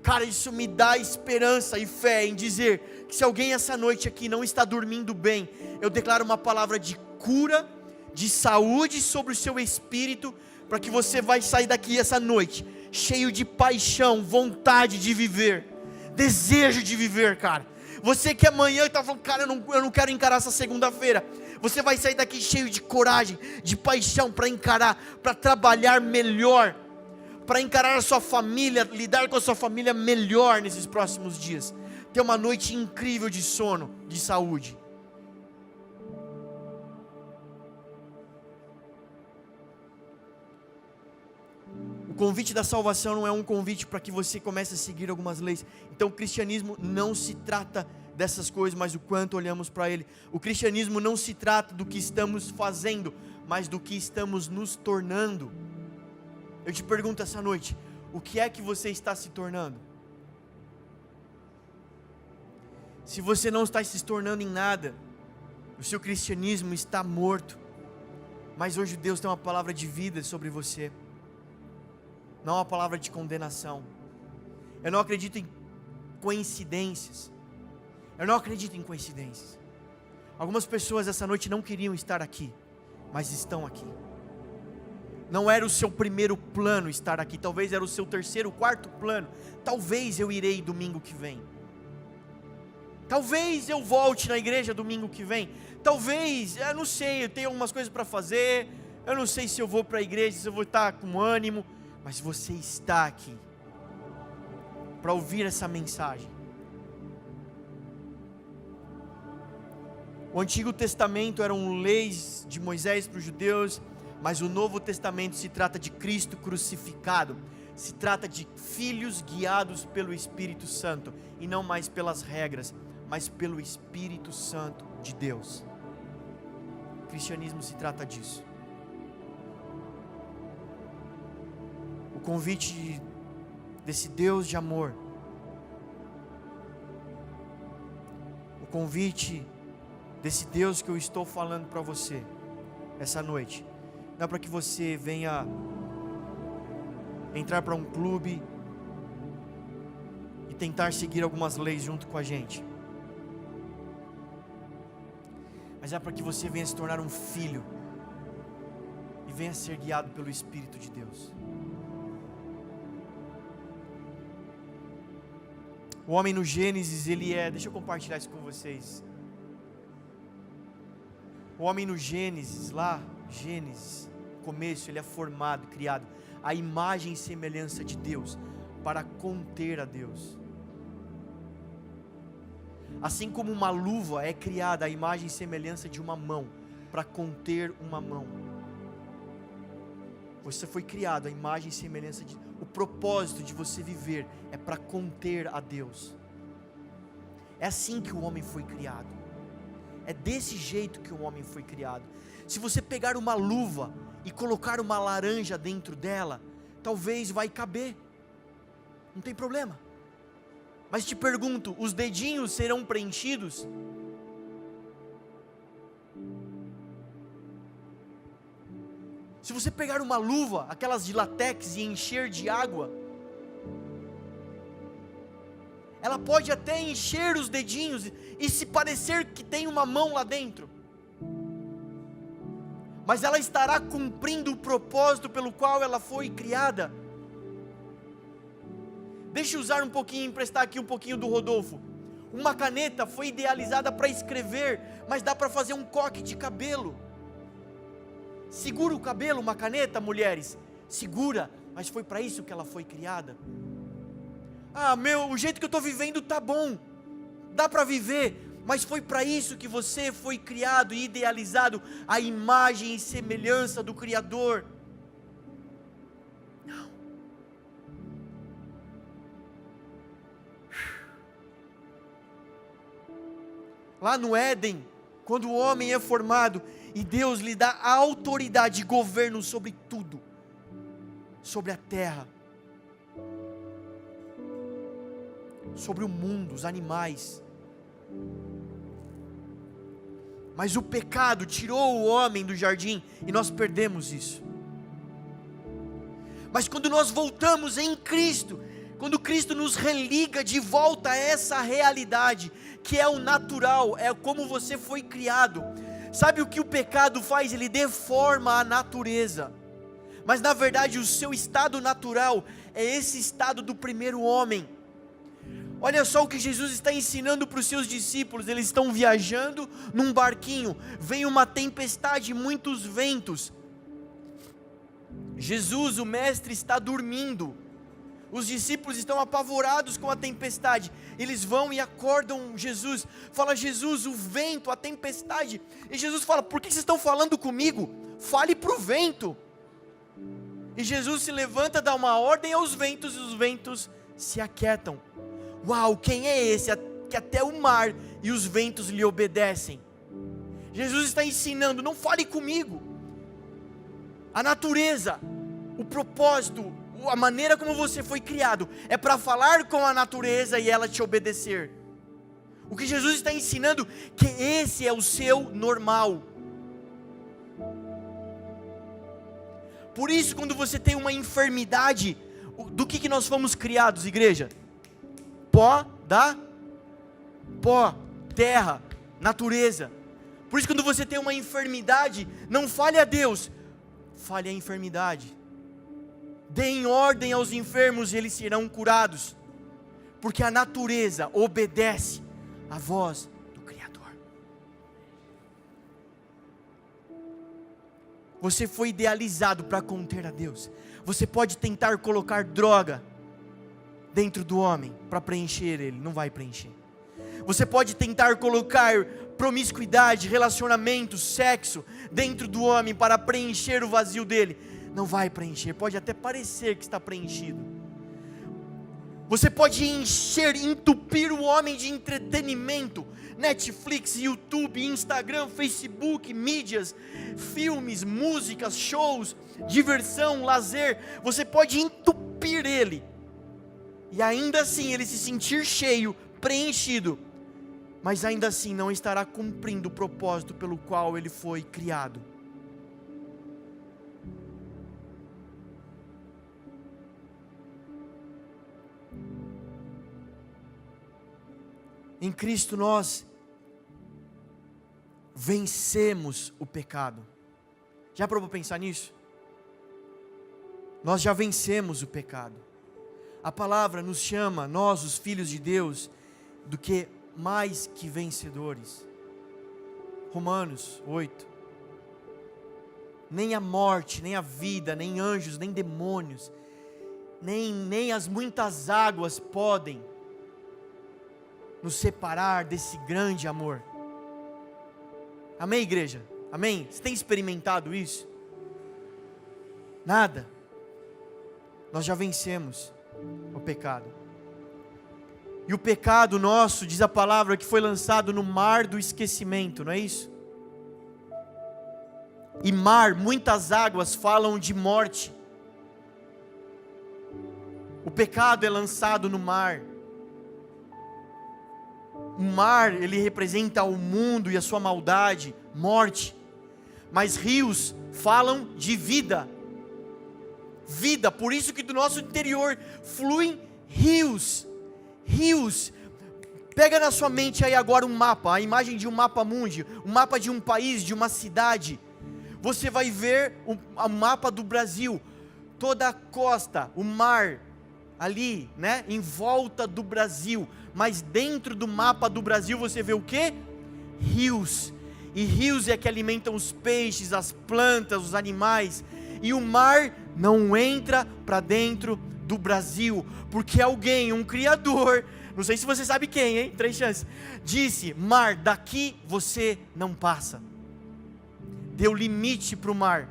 Cara, isso me dá esperança e fé em dizer que se alguém essa noite aqui não está dormindo bem, eu declaro uma palavra de cura, de saúde sobre o seu espírito, para que você vai sair daqui essa noite cheio de paixão, vontade de viver, desejo de viver, cara. Você que amanhã está falando, cara, eu não quero encarar essa segunda-feira. Você vai sair daqui cheio de coragem, de paixão para encarar, para trabalhar melhor, para encarar a sua família, lidar com a sua família melhor nesses próximos dias. Ter uma noite incrível de sono, de saúde. O convite da salvação não é um convite para que você comece a seguir algumas leis. Então o cristianismo não se trata dessas coisas, mas o quanto olhamos para ele. O cristianismo não se trata do que estamos fazendo, mas do que estamos nos tornando. Eu te pergunto essa noite, o que é que você está se tornando? Se você não está se tornando em nada, o seu cristianismo está morto. Mas hoje Deus tem uma palavra de vida sobre você, não uma palavra de condenação. Eu não acredito em coincidências. Algumas pessoas essa noite não queriam estar aqui, mas estão aqui. Não era o seu primeiro plano estar aqui, talvez era o seu terceiro, quarto plano. Talvez eu irei domingo que vem. Talvez eu volte na igreja domingo que vem. Talvez, eu não sei, eu tenho algumas coisas para fazer. Eu não sei se eu vou para a igreja, se eu vou estar com ânimo. Mas você está aqui para ouvir essa mensagem. O Antigo Testamento eram leis de Moisés para os judeus, mas o Novo Testamento se trata de Cristo crucificado. Se trata de filhos guiados pelo Espírito Santo, e não mais pelas regras, mas pelo Espírito Santo de Deus. O cristianismo se trata disso. O convite desse Deus de amor, o convite desse Deus que eu estou falando para você essa noite, não é para que você venha entrar para um clube e tentar seguir algumas leis junto com a gente, mas é para que você venha se tornar um filho e venha ser guiado pelo Espírito de Deus. O homem no Gênesis, deixa eu compartilhar isso com vocês. O homem no Gênesis, começo, ele é formado, criado, a imagem e semelhança de Deus, para conter a Deus. Assim como uma luva é criada a imagem e semelhança de uma mão, para conter uma mão. Você foi criado a imagem e semelhança de... O propósito de você viver é para conter a Deus. É assim que o homem foi criado. É desse jeito que o homem foi criado. Se você pegar uma luva e colocar uma laranja dentro dela, talvez vai caber. Não tem problema. Mas te pergunto, os dedinhos serão preenchidos? Se você pegar uma luva, aquelas de látex, e encher de água, ela pode até encher os dedinhos e se parecer que tem uma mão lá dentro, mas ela estará cumprindo o propósito pelo qual ela foi criada. Deixa eu usar emprestar aqui um pouquinho do Rodolfo. Uma caneta foi idealizada para escrever, mas dá para fazer um coque de cabelo. Segura o cabelo, uma caneta, mulheres? Segura, mas foi para isso que ela foi criada. O jeito que eu estou vivendo tá bom, dá para viver, mas foi para isso que você foi criado e idealizado, a imagem e semelhança do Criador. Não. Lá no Éden, quando o homem é formado, e Deus lhe dá a autoridade e governo sobre tudo, sobre a terra, sobre o mundo, os animais. Mas o pecado tirou o homem do jardim e nós perdemos isso. Mas quando nós voltamos em Cristo, quando Cristo nos religa de volta a essa realidade, que é o natural, é como você foi criado, Sabe o que o pecado faz? Ele deforma a natureza. Mas na verdade o seu estado natural é esse estado do primeiro homem. Olha só o que Jesus está ensinando para os seus discípulos. Eles estão viajando num barquinho, vem uma tempestade, muitos ventos. Jesus, o mestre, está dormindo. Os discípulos estão apavorados com a tempestade. Eles vão e acordam Jesus. Fala: Jesus, o vento, a tempestade. E Jesus fala: por que vocês estão falando comigo? Fale para o vento. E Jesus se levanta, dá uma ordem aos ventos, e os ventos se aquietam. Uau, quem é esse que até o mar e os ventos lhe obedecem? Jesus está ensinando: não fale comigo. A natureza, o propósito, a maneira como você foi criado é para falar com a natureza e ela te obedecer. O que Jesus está ensinando que esse é o seu normal. Por isso, quando você tem uma enfermidade, do que nós fomos criados, igreja? Pó, terra, natureza. Por isso, quando você tem uma enfermidade, não fale a Deus, fale a enfermidade. Deem ordem aos enfermos e eles serão curados. Porque a natureza obedece à voz do Criador. Você foi idealizado para conter a Deus. Você pode tentar colocar droga dentro do homem para preencher ele, não vai preencher. Você pode tentar colocar promiscuidade, relacionamento, sexo dentro do homem para preencher o vazio dele, não vai preencher. Pode até parecer que está preenchido. Você pode entupir o homem de entretenimento, Netflix, YouTube, Instagram, Facebook, mídias, filmes, músicas, shows, diversão, lazer. Você pode entupir ele, e ainda assim ele se sentir cheio, preenchido, mas ainda assim não estará cumprindo o propósito pelo qual ele foi criado. Em Cristo nós vencemos o pecado. Já parou para pensar nisso? Nós já vencemos o pecado. A palavra nos chama, nós os filhos de Deus, do que mais que vencedores. Romanos 8. Nem a morte, nem a vida, nem anjos, nem demônios, nem as muitas águas podem nos separar desse grande amor. Amém, igreja? Amém? Você tem experimentado isso? Nada. Nós já vencemos o pecado. E o pecado nosso, diz a palavra, que foi lançado no mar do esquecimento, não é isso? E mar, muitas águas falam de morte. O pecado é lançado no mar. O mar, ele representa o mundo e a sua maldade, morte. Mas rios falam de vida. Vida, por isso que do nosso interior fluem rios. Rios. Pega na sua mente aí agora um mapa, a imagem de um mapa mundi, um mapa de um país, de uma cidade. Você vai ver o mapa do Brasil, toda a costa, o mar ali, né, em volta do Brasil. Mas dentro do mapa do Brasil você vê o quê? Rios. E rios é que alimentam os peixes, as plantas, os animais. E o mar não entra para dentro do Brasil, porque alguém, um criador, não sei se você sabe quem, hein? 3 chances. Disse: mar, daqui você não passa. Deu limite para o mar.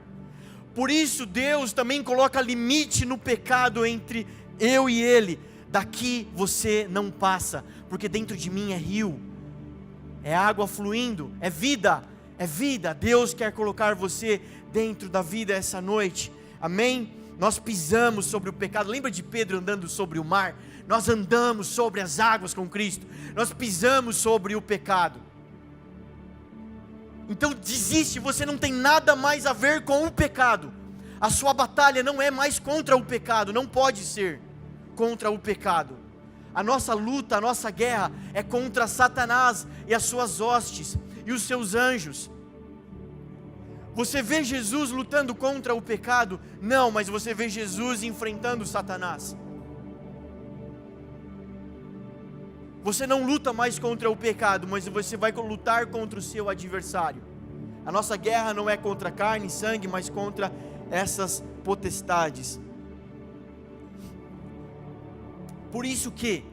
Por isso Deus também coloca limite no pecado entre eu e ele. Daqui você não passa, porque dentro de mim é rio, é água fluindo, é vida, é vida. Deus quer colocar você dentro da vida essa noite, amém? Nós pisamos sobre o pecado. Lembra de Pedro andando sobre o mar? Nós andamos sobre as águas com Cristo, nós pisamos sobre o pecado. Então desiste, você não tem nada mais a ver com o pecado. A sua batalha não é mais contra o pecado, não pode ser contra o pecado. A nossa luta, a nossa guerra é contra Satanás e as suas hostes e os seus anjos. Você vê Jesus lutando contra o pecado? Não, mas você vê Jesus enfrentando Satanás. Você não luta mais contra o pecado, mas você vai lutar contra o seu adversário. A nossa guerra não é contra carne e sangue, mas contra essas potestades. Por isso que,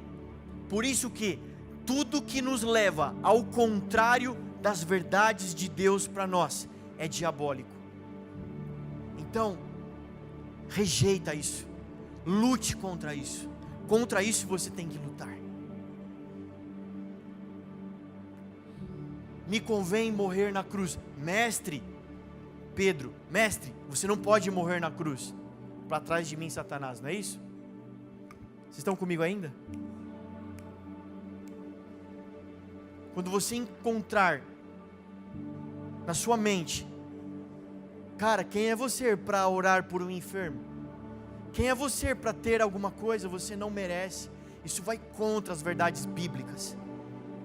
tudo que nos leva ao contrário das verdades de Deus para nós é diabólico. Então, rejeita isso, lute contra isso. Contra isso você tem que lutar. Me convém morrer na cruz. Mestre, Pedro, mestre, você não pode morrer na cruz. Para trás de mim, Satanás, não é isso? Vocês estão comigo ainda? Quando você encontrar na sua mente, cara, quem é você para orar por um enfermo? Quem é você para ter alguma coisa? Você não merece. Isso vai contra as verdades bíblicas.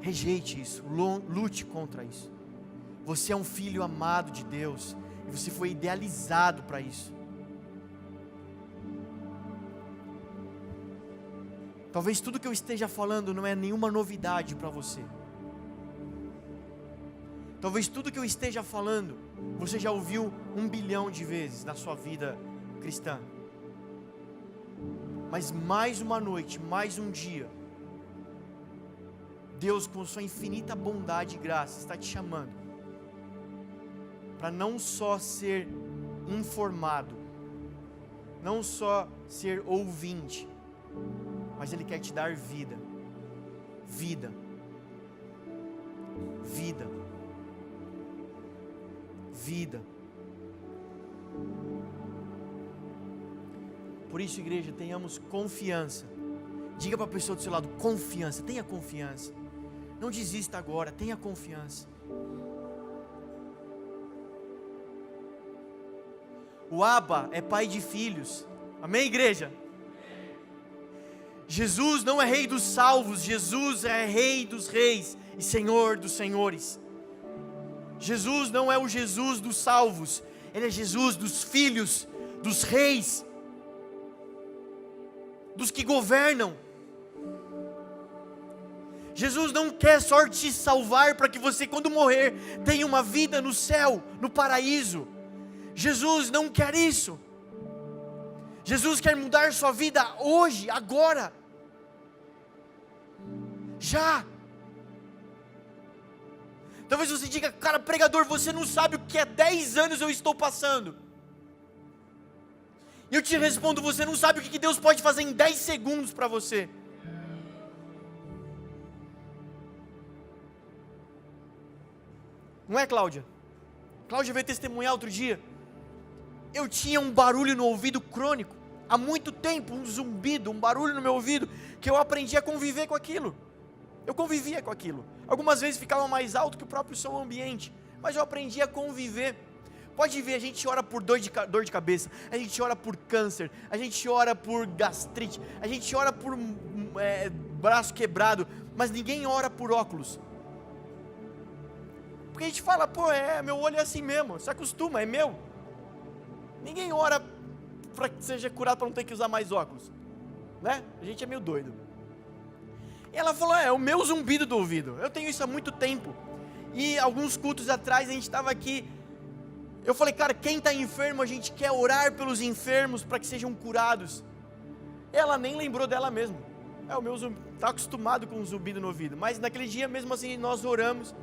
Rejeite isso, lute contra isso. Você é um filho amado de Deus e você foi idealizado para isso. Talvez tudo que eu esteja falando não é nenhuma novidade para você. Talvez tudo que eu esteja falando você já ouviu 1 bilhão de vezes na sua vida cristã. Mas mais uma noite, mais um dia, Deus, com sua infinita bondade e graça, está te chamando para não só ser informado, não só ser ouvinte, mas Ele quer te dar vida, vida, vida, vida. Por isso, igreja, tenhamos confiança. Diga para a pessoa do seu lado, confiança, tenha confiança. Não desista agora, tenha confiança. O Abba é pai de filhos. Amém, igreja? Jesus não é rei dos salvos, Jesus é rei dos reis e senhor dos senhores. Jesus não é o Jesus dos salvos, Ele é Jesus dos filhos, dos reis, dos que governam. Jesus não quer só te salvar para que você, quando morrer, tenha uma vida no céu, no paraíso. Jesus não quer isso. Jesus quer mudar sua vida hoje, agora, já. Talvez você diga, cara, pregador, você não sabe o que é 10 anos eu estou passando. E eu te respondo, você não sabe o que Deus pode fazer em 10 segundos para você. Não é, Cláudia? Cláudia veio testemunhar outro dia. Eu tinha um barulho no ouvido crônico, há muito tempo, um zumbido, um barulho no meu ouvido, que eu aprendi a conviver com aquilo. Eu convivia com aquilo. Algumas vezes ficava mais alto que o próprio som ambiente, mas eu aprendi a conviver. Pode ver, a gente ora por dor de cabeça, a gente ora por câncer, a gente ora por gastrite, a gente ora por braço quebrado, mas ninguém ora por óculos. Porque a gente fala, pô, meu olho é assim mesmo, se acostuma, é meu. Ninguém ora para que seja curado para não ter que usar mais óculos, né? A gente é meio doido. E ela falou, é o meu zumbido do ouvido, eu tenho isso há muito tempo. E alguns cultos atrás a gente estava aqui, eu falei, cara, quem está enfermo, a gente quer orar pelos enfermos para que sejam curados. Ela nem lembrou dela mesma, o meu zumbido, está acostumado com um zumbido no ouvido, mas naquele dia mesmo assim nós oramos,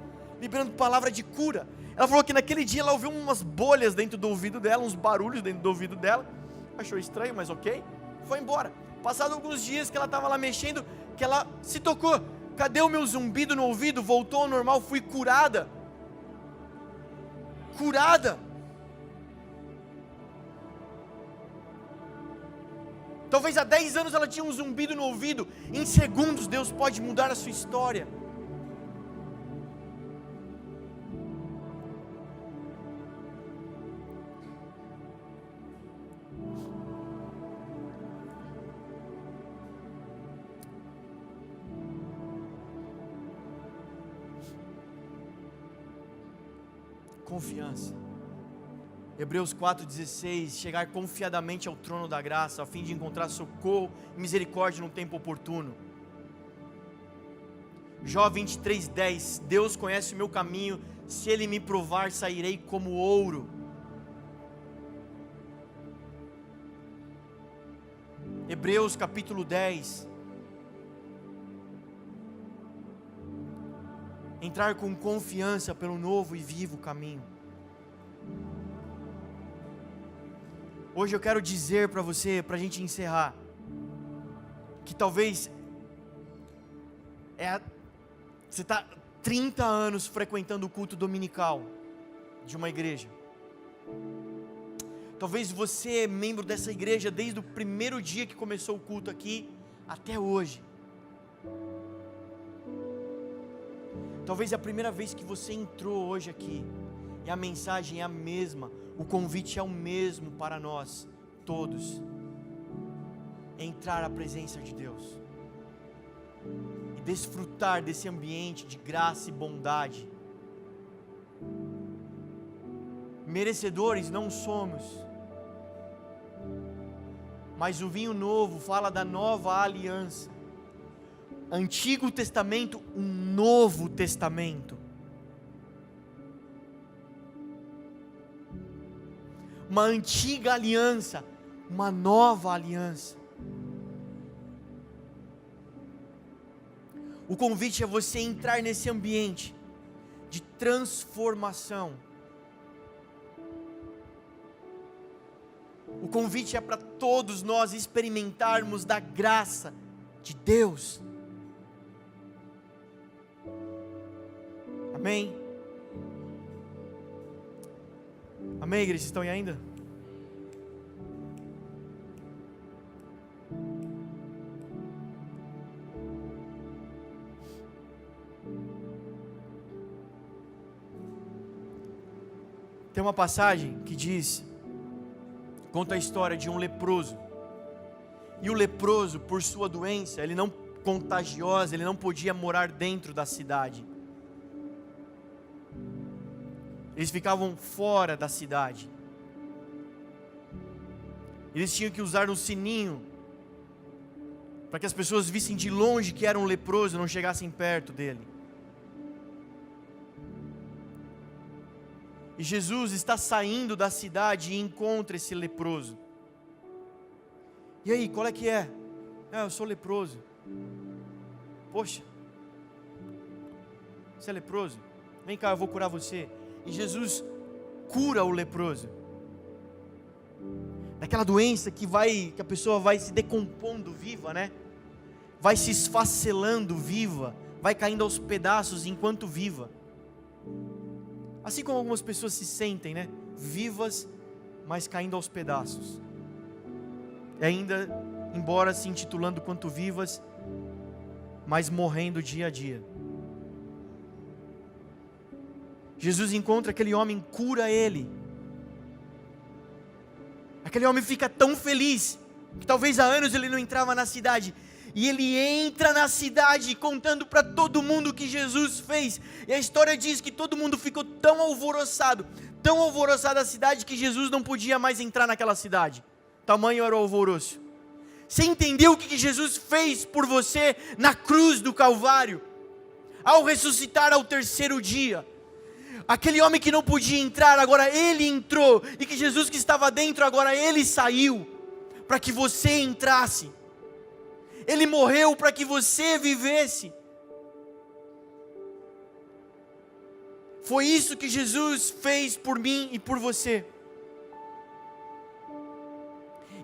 liberando palavra de cura. Ela falou que naquele dia ela ouviu umas bolhas dentro do ouvido dela, uns barulhos dentro do ouvido dela, achou estranho, mas ok, foi embora. Passado alguns dias que ela estava lá mexendo, que ela se tocou, cadê o meu zumbido no ouvido? Voltou ao normal, fui curada. Curada. Talvez há 10 anos ela tinha um zumbido no ouvido, em segundos Deus pode mudar a sua história. Confiança. Hebreus 4,16, chegar confiadamente ao trono da graça, a fim de encontrar socorro e misericórdia no tempo oportuno. Jó 23,10, Deus conhece o meu caminho, se Ele me provar, sairei como ouro. Hebreus capítulo 10, entrar com confiança pelo novo e vivo caminho. Hoje eu quero dizer para você, para a gente encerrar, que talvez você está 30 anos frequentando o culto dominical de uma igreja. Talvez você é membro dessa igreja desde o primeiro dia que começou o culto aqui até hoje. Talvez é a primeira vez que você entrou hoje aqui e a mensagem é a mesma, o convite é o mesmo para nós todos. Entrar à presença de Deus e desfrutar desse ambiente de graça e bondade. Merecedores não somos, mas o vinho novo fala da nova aliança. Antigo Testamento, um Novo Testamento. Uma antiga aliança, uma nova aliança. O convite é você entrar nesse ambiente de transformação. O convite é para todos nós experimentarmos da graça de Deus. Amém? Amém, igreja? Vocês estão aí ainda? Tem uma passagem que diz, conta a história de um leproso. E o leproso, por sua doença, ele não contagiosa, ele não podia morar dentro da cidade. Eles ficavam fora da cidade. Eles tinham que usar um sininho para que as pessoas vissem de longe que era um leproso e não chegassem perto dele. E Jesus está saindo da cidade e encontra esse leproso. E aí, qual é que é? Eu sou leproso. Poxa, você é leproso? Vem cá, eu vou curar você. E Jesus cura o leproso daquela doença que a pessoa vai se decompondo viva, né? Vai se esfacelando viva, vai caindo aos pedaços enquanto viva. Assim como algumas pessoas se sentem, né? Vivas, mas caindo aos pedaços. E ainda, embora se intitulando quanto vivas, mas morrendo dia a dia. Jesus encontra aquele homem, cura ele. Aquele homem fica tão feliz, que talvez há anos ele não entrava na cidade. E ele entra na cidade contando para todo mundo o que Jesus fez. E a história diz que todo mundo ficou tão alvoroçado a cidade, que Jesus não podia mais entrar naquela cidade. Tamanho era o alvoroço. Você entendeu o que Jesus fez por você na cruz do Calvário? Ao ressuscitar ao terceiro dia. Aquele homem que não podia entrar, agora ele entrou. E que Jesus que estava dentro, agora ele saiu. Para que você entrasse. Ele morreu para que você vivesse. Foi isso que Jesus fez por mim e por você.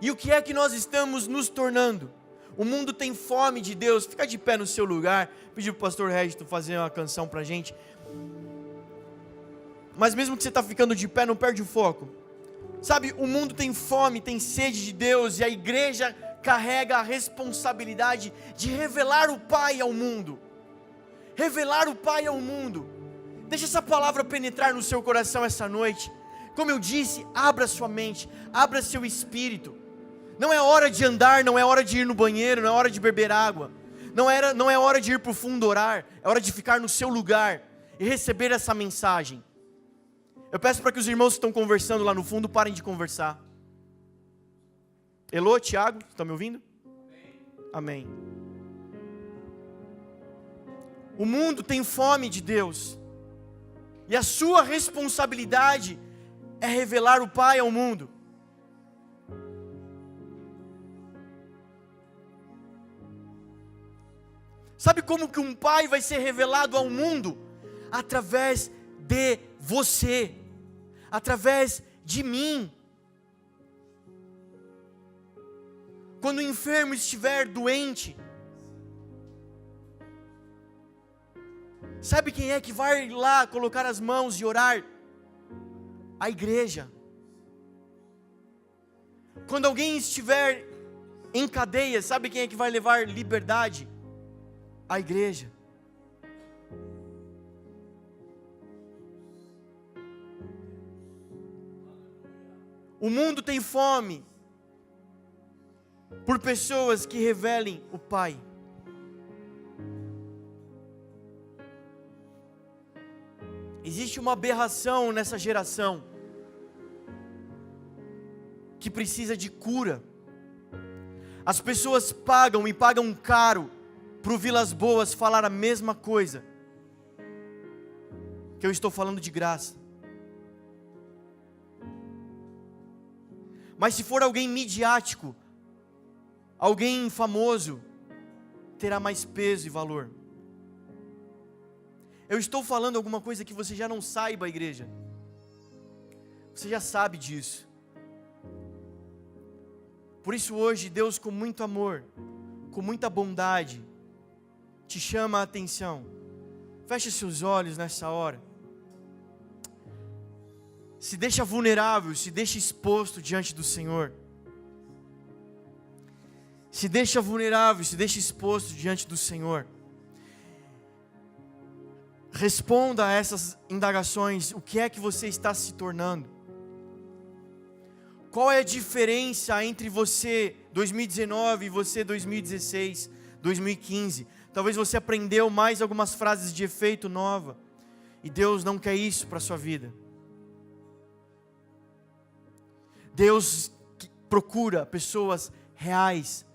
E o que é que nós estamos nos tornando? O mundo tem fome de Deus. Fica de pé no seu lugar. Pedi para o pastor Régito fazer uma canção para a gente. Mas mesmo que você está ficando de pé, não perde o foco. Sabe, o mundo tem fome, tem sede de Deus. E a igreja carrega a responsabilidade de revelar o Pai ao mundo. Revelar o Pai ao mundo. Deixa essa palavra penetrar no seu coração essa noite. Como eu disse, abra sua mente, abra seu espírito. Não é hora de andar, não é hora de ir no banheiro, não é hora de beber água. Não é hora de ir para o fundo orar. É hora de ficar no seu lugar e receber essa mensagem. Eu peço para que os irmãos que estão conversando lá no fundo parem de conversar. Elô, Tiago, estão me ouvindo? Amém. O mundo tem fome de Deus. E a sua responsabilidade é revelar o Pai ao mundo. Sabe como que um pai vai ser revelado ao mundo? Através de você, através de mim. Quando o enfermo estiver doente, sabe quem é que vai lá colocar as mãos e orar? A igreja. Quando alguém estiver em cadeia, sabe quem é que vai levar liberdade? A igreja. O mundo tem fome por pessoas que revelem o Pai. Existe uma aberração nessa geração que precisa de cura. As pessoas pagam e pagam caro para o Vilas Boas falar a mesma coisa que eu estou falando de graça. Mas se for alguém midiático, alguém famoso, terá mais peso e valor. Eu estou falando alguma coisa que você já não saiba, igreja. Você já sabe disso. Por isso hoje, Deus com muito amor, com muita bondade, te chama a atenção. Feche seus olhos nessa hora. Se deixa vulnerável, se deixa exposto diante do Senhor. Se deixa vulnerável, se deixa exposto diante do Senhor. Responda a essas indagações. O que é que você está se tornando? Qual é a diferença entre você 2019 e você 2016, 2015? Talvez você aprendeu mais algumas frases de efeito nova. E Deus não quer isso para a sua vida. Deus procura pessoas reais,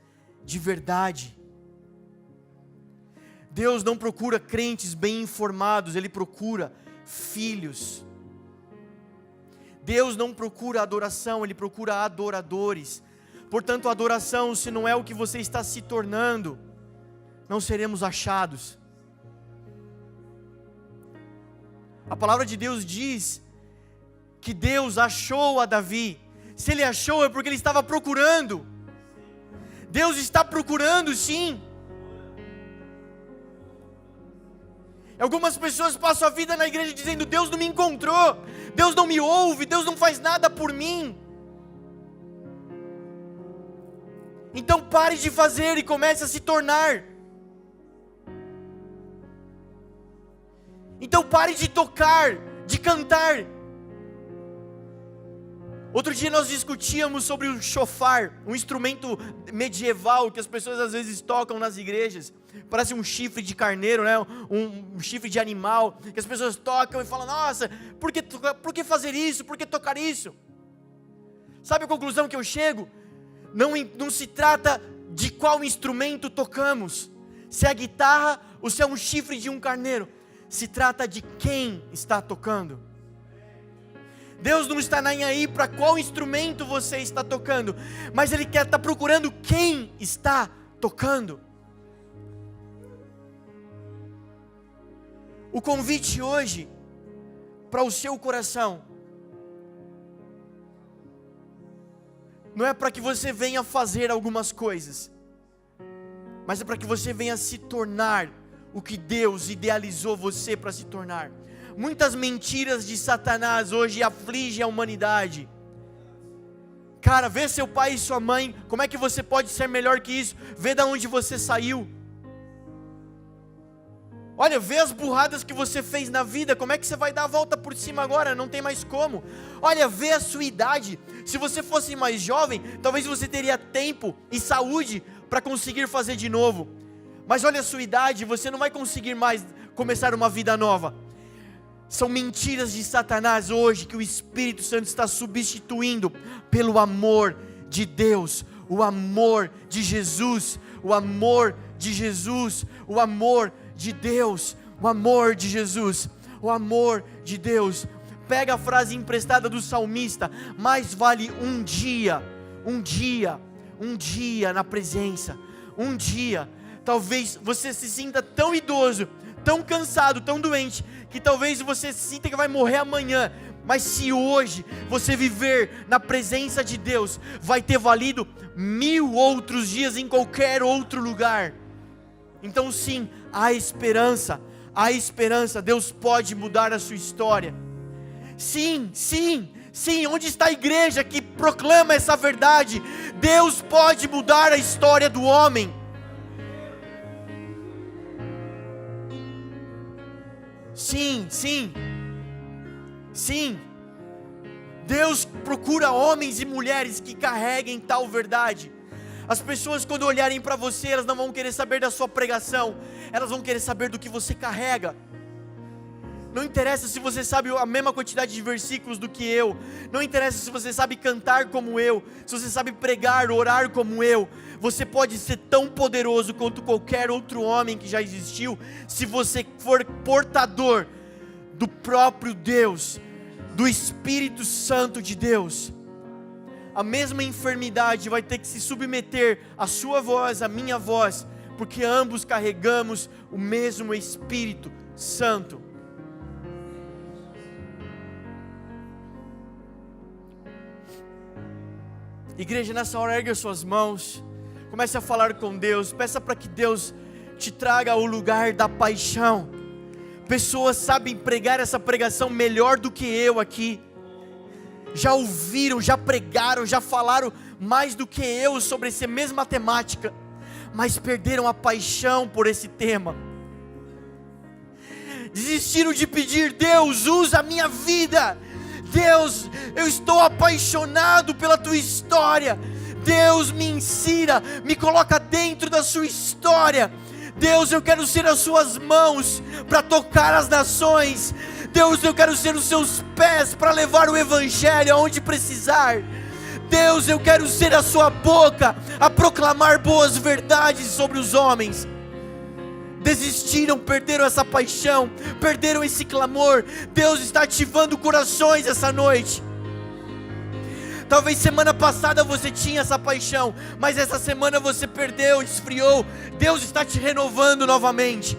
de verdade. Deus não procura crentes bem informados, Ele procura filhos. Deus não procura adoração, Ele procura adoradores. Portanto, a adoração, se não é o que você está se tornando, não seremos achados. A palavra de Deus diz que Deus achou a Davi. Se Ele achou é porque Ele estava procurando. Deus está procurando, sim. Algumas pessoas passam a vida na igreja dizendo: Deus não me encontrou, Deus não me ouve, Deus não faz nada por mim. Então pare de fazer e comece a se tornar. Então pare de tocar, de cantar. Outro dia nós discutíamos sobre o shofar, um instrumento medieval que as pessoas às vezes tocam nas igrejas. Parece um chifre de carneiro, né? um chifre de animal, que as pessoas tocam e falam: nossa, por que fazer isso? Por que tocar isso? Sabe a conclusão que eu chego? Não se trata de qual instrumento tocamos, se é a guitarra ou se é um chifre de um carneiro. Se trata de quem está tocando. Deus não está nem aí para qual instrumento você está tocando, mas Ele está procurando quem está tocando. O convite hoje para o seu coração não é para que você venha fazer algumas coisas, mas é para que você venha se tornar o que Deus idealizou você para se tornar. Muitas mentiras de Satanás hoje afligem a humanidade. Cara, vê seu pai e sua mãe, como é que você pode ser melhor que isso? Vê de onde você saiu. Olha, vê as burradas que você fez na vida, como é que você vai dar a volta por cima agora? Não tem mais como. Olha, vê a sua idade. Se você fosse mais jovem, talvez você teria tempo e saúde para conseguir fazer de novo. Mas olha a sua idade, você não vai conseguir mais começar uma vida nova. São mentiras de Satanás hoje que o Espírito Santo está substituindo pelo amor de Deus, o amor de Jesus, o amor de Jesus, o amor de Deus, o amor de Jesus, o amor de Deus. Pega a frase emprestada do salmista: mais vale um dia na presença, um dia. Talvez você se sinta tão idoso, tão cansado, tão doente, que talvez você sinta que vai morrer amanhã, mas se hoje você viver na presença de Deus, vai ter valido 1000 outros dias em qualquer outro lugar. Então sim, há esperança, Deus pode mudar a sua história. Sim, onde está a igreja que proclama essa verdade? Deus pode mudar a história do homem. Sim. Deus procura homens e mulheres que carreguem tal verdade. As pessoas, quando olharem para você, elas não vão querer saber da sua pregação, elas vão querer saber do que você carrega. Não interessa se você sabe a mesma quantidade de versículos do que eu, não interessa se você sabe cantar como eu, se você sabe pregar, orar como eu. Você pode ser tão poderoso quanto qualquer outro homem que já existiu, se você for portador do próprio Deus, do Espírito Santo de Deus. A mesma enfermidade vai ter que se submeter à sua voz, à minha voz, porque ambos carregamos o mesmo Espírito Santo. Igreja, nessa hora ergue as suas mãos, comece a falar com Deus, peça para que Deus te traga ao lugar da paixão. Pessoas sabem pregar essa pregação melhor do que eu aqui, já ouviram, já pregaram, já falaram mais do que eu sobre essa mesma temática, mas perderam a paixão por esse tema, desistiram de pedir: Deus, usa a minha vida, Deus, eu estou apaixonado pela tua história, Deus, me ensina, me coloca dentro da sua história, Deus, eu quero ser as suas mãos para tocar as nações, Deus, eu quero ser os seus pés para levar o evangelho aonde precisar, Deus, eu quero ser a sua boca a proclamar boas verdades sobre os homens. Desistiram, perderam essa paixão, perderam esse clamor. Deus está ativando corações essa noite. Talvez semana passada você tinha essa paixão, mas essa semana você perdeu, esfriou. Deus está te renovando novamente.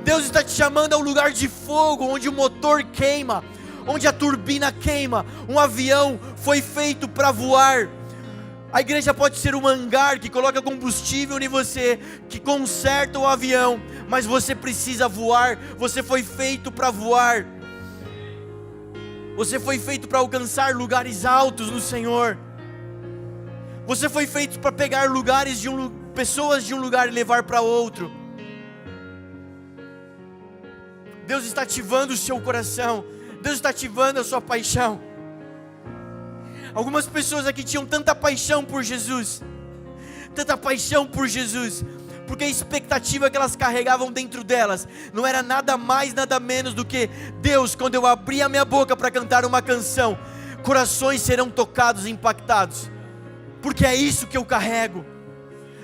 Deus está te chamando ao lugar de fogo, onde o motor queima, onde a turbina queima. Um avião foi feito para voar. A igreja pode ser um hangar que coloca combustível em você, que conserta o avião, mas você precisa voar. Você foi feito para voar. Você foi feito para alcançar lugares altos no Senhor. Você foi feito para pegar pessoas de um lugar e levar para outro. Deus está ativando o seu coração. Deus está ativando a sua paixão. Algumas pessoas aqui tinham tanta paixão por Jesus, porque a expectativa que elas carregavam dentro delas não era nada mais, nada menos do que: Deus, quando eu abrir a minha boca para cantar uma canção, corações serão tocados e impactados, porque é isso que eu carrego.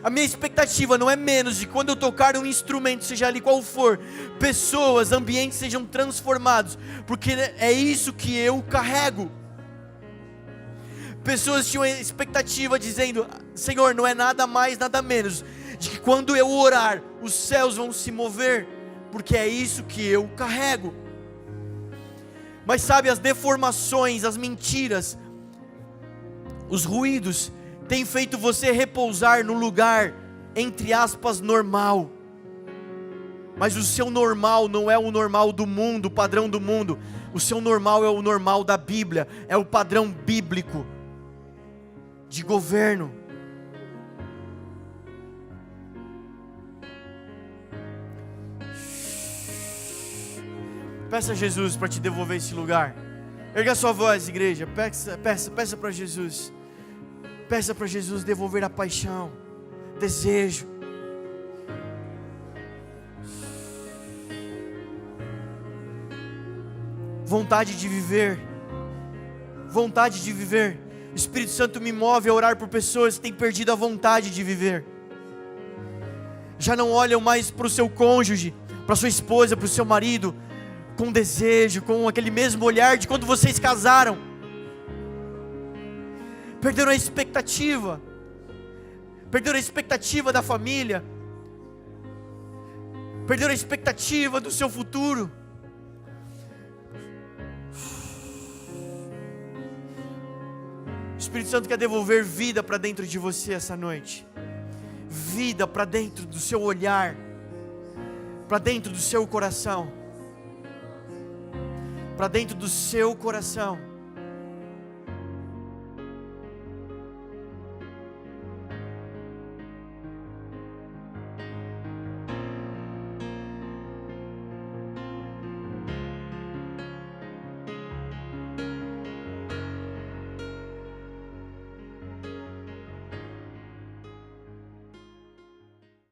A minha expectativa não é menos de quando eu tocar um instrumento, seja ali qual for, pessoas, ambientes sejam transformados, porque é isso que eu carrego. Pessoas tinham a expectativa dizendo: Senhor, não é nada mais, nada menos de que quando eu orar, os céus vão se mover, porque é isso que eu carrego. Mas sabe, as deformações, as mentiras, os ruídos têm feito você repousar no lugar, entre aspas, normal. Mas o seu normal não é o normal do mundo, o padrão do mundo. O seu normal é o normal da Bíblia, é o padrão bíblico de governo. Peça a Jesus para te devolver esse lugar. Erga a sua voz, igreja. Peça para Jesus. Peça para Jesus devolver a paixão, desejo. vontade de viver. Vontade de viver. O Espírito Santo me move a orar por pessoas que têm perdido a vontade de viver. Já não olham mais para o seu cônjuge, para sua esposa, para o seu marido, com desejo, com aquele mesmo olhar de quando vocês casaram. Perderam a expectativa. Perderam a expectativa da família. Perderam a expectativa do seu futuro. O Espírito Santo quer devolver vida para dentro de você essa noite. Vida para dentro do seu olhar, para dentro do seu coração, para dentro do seu coração.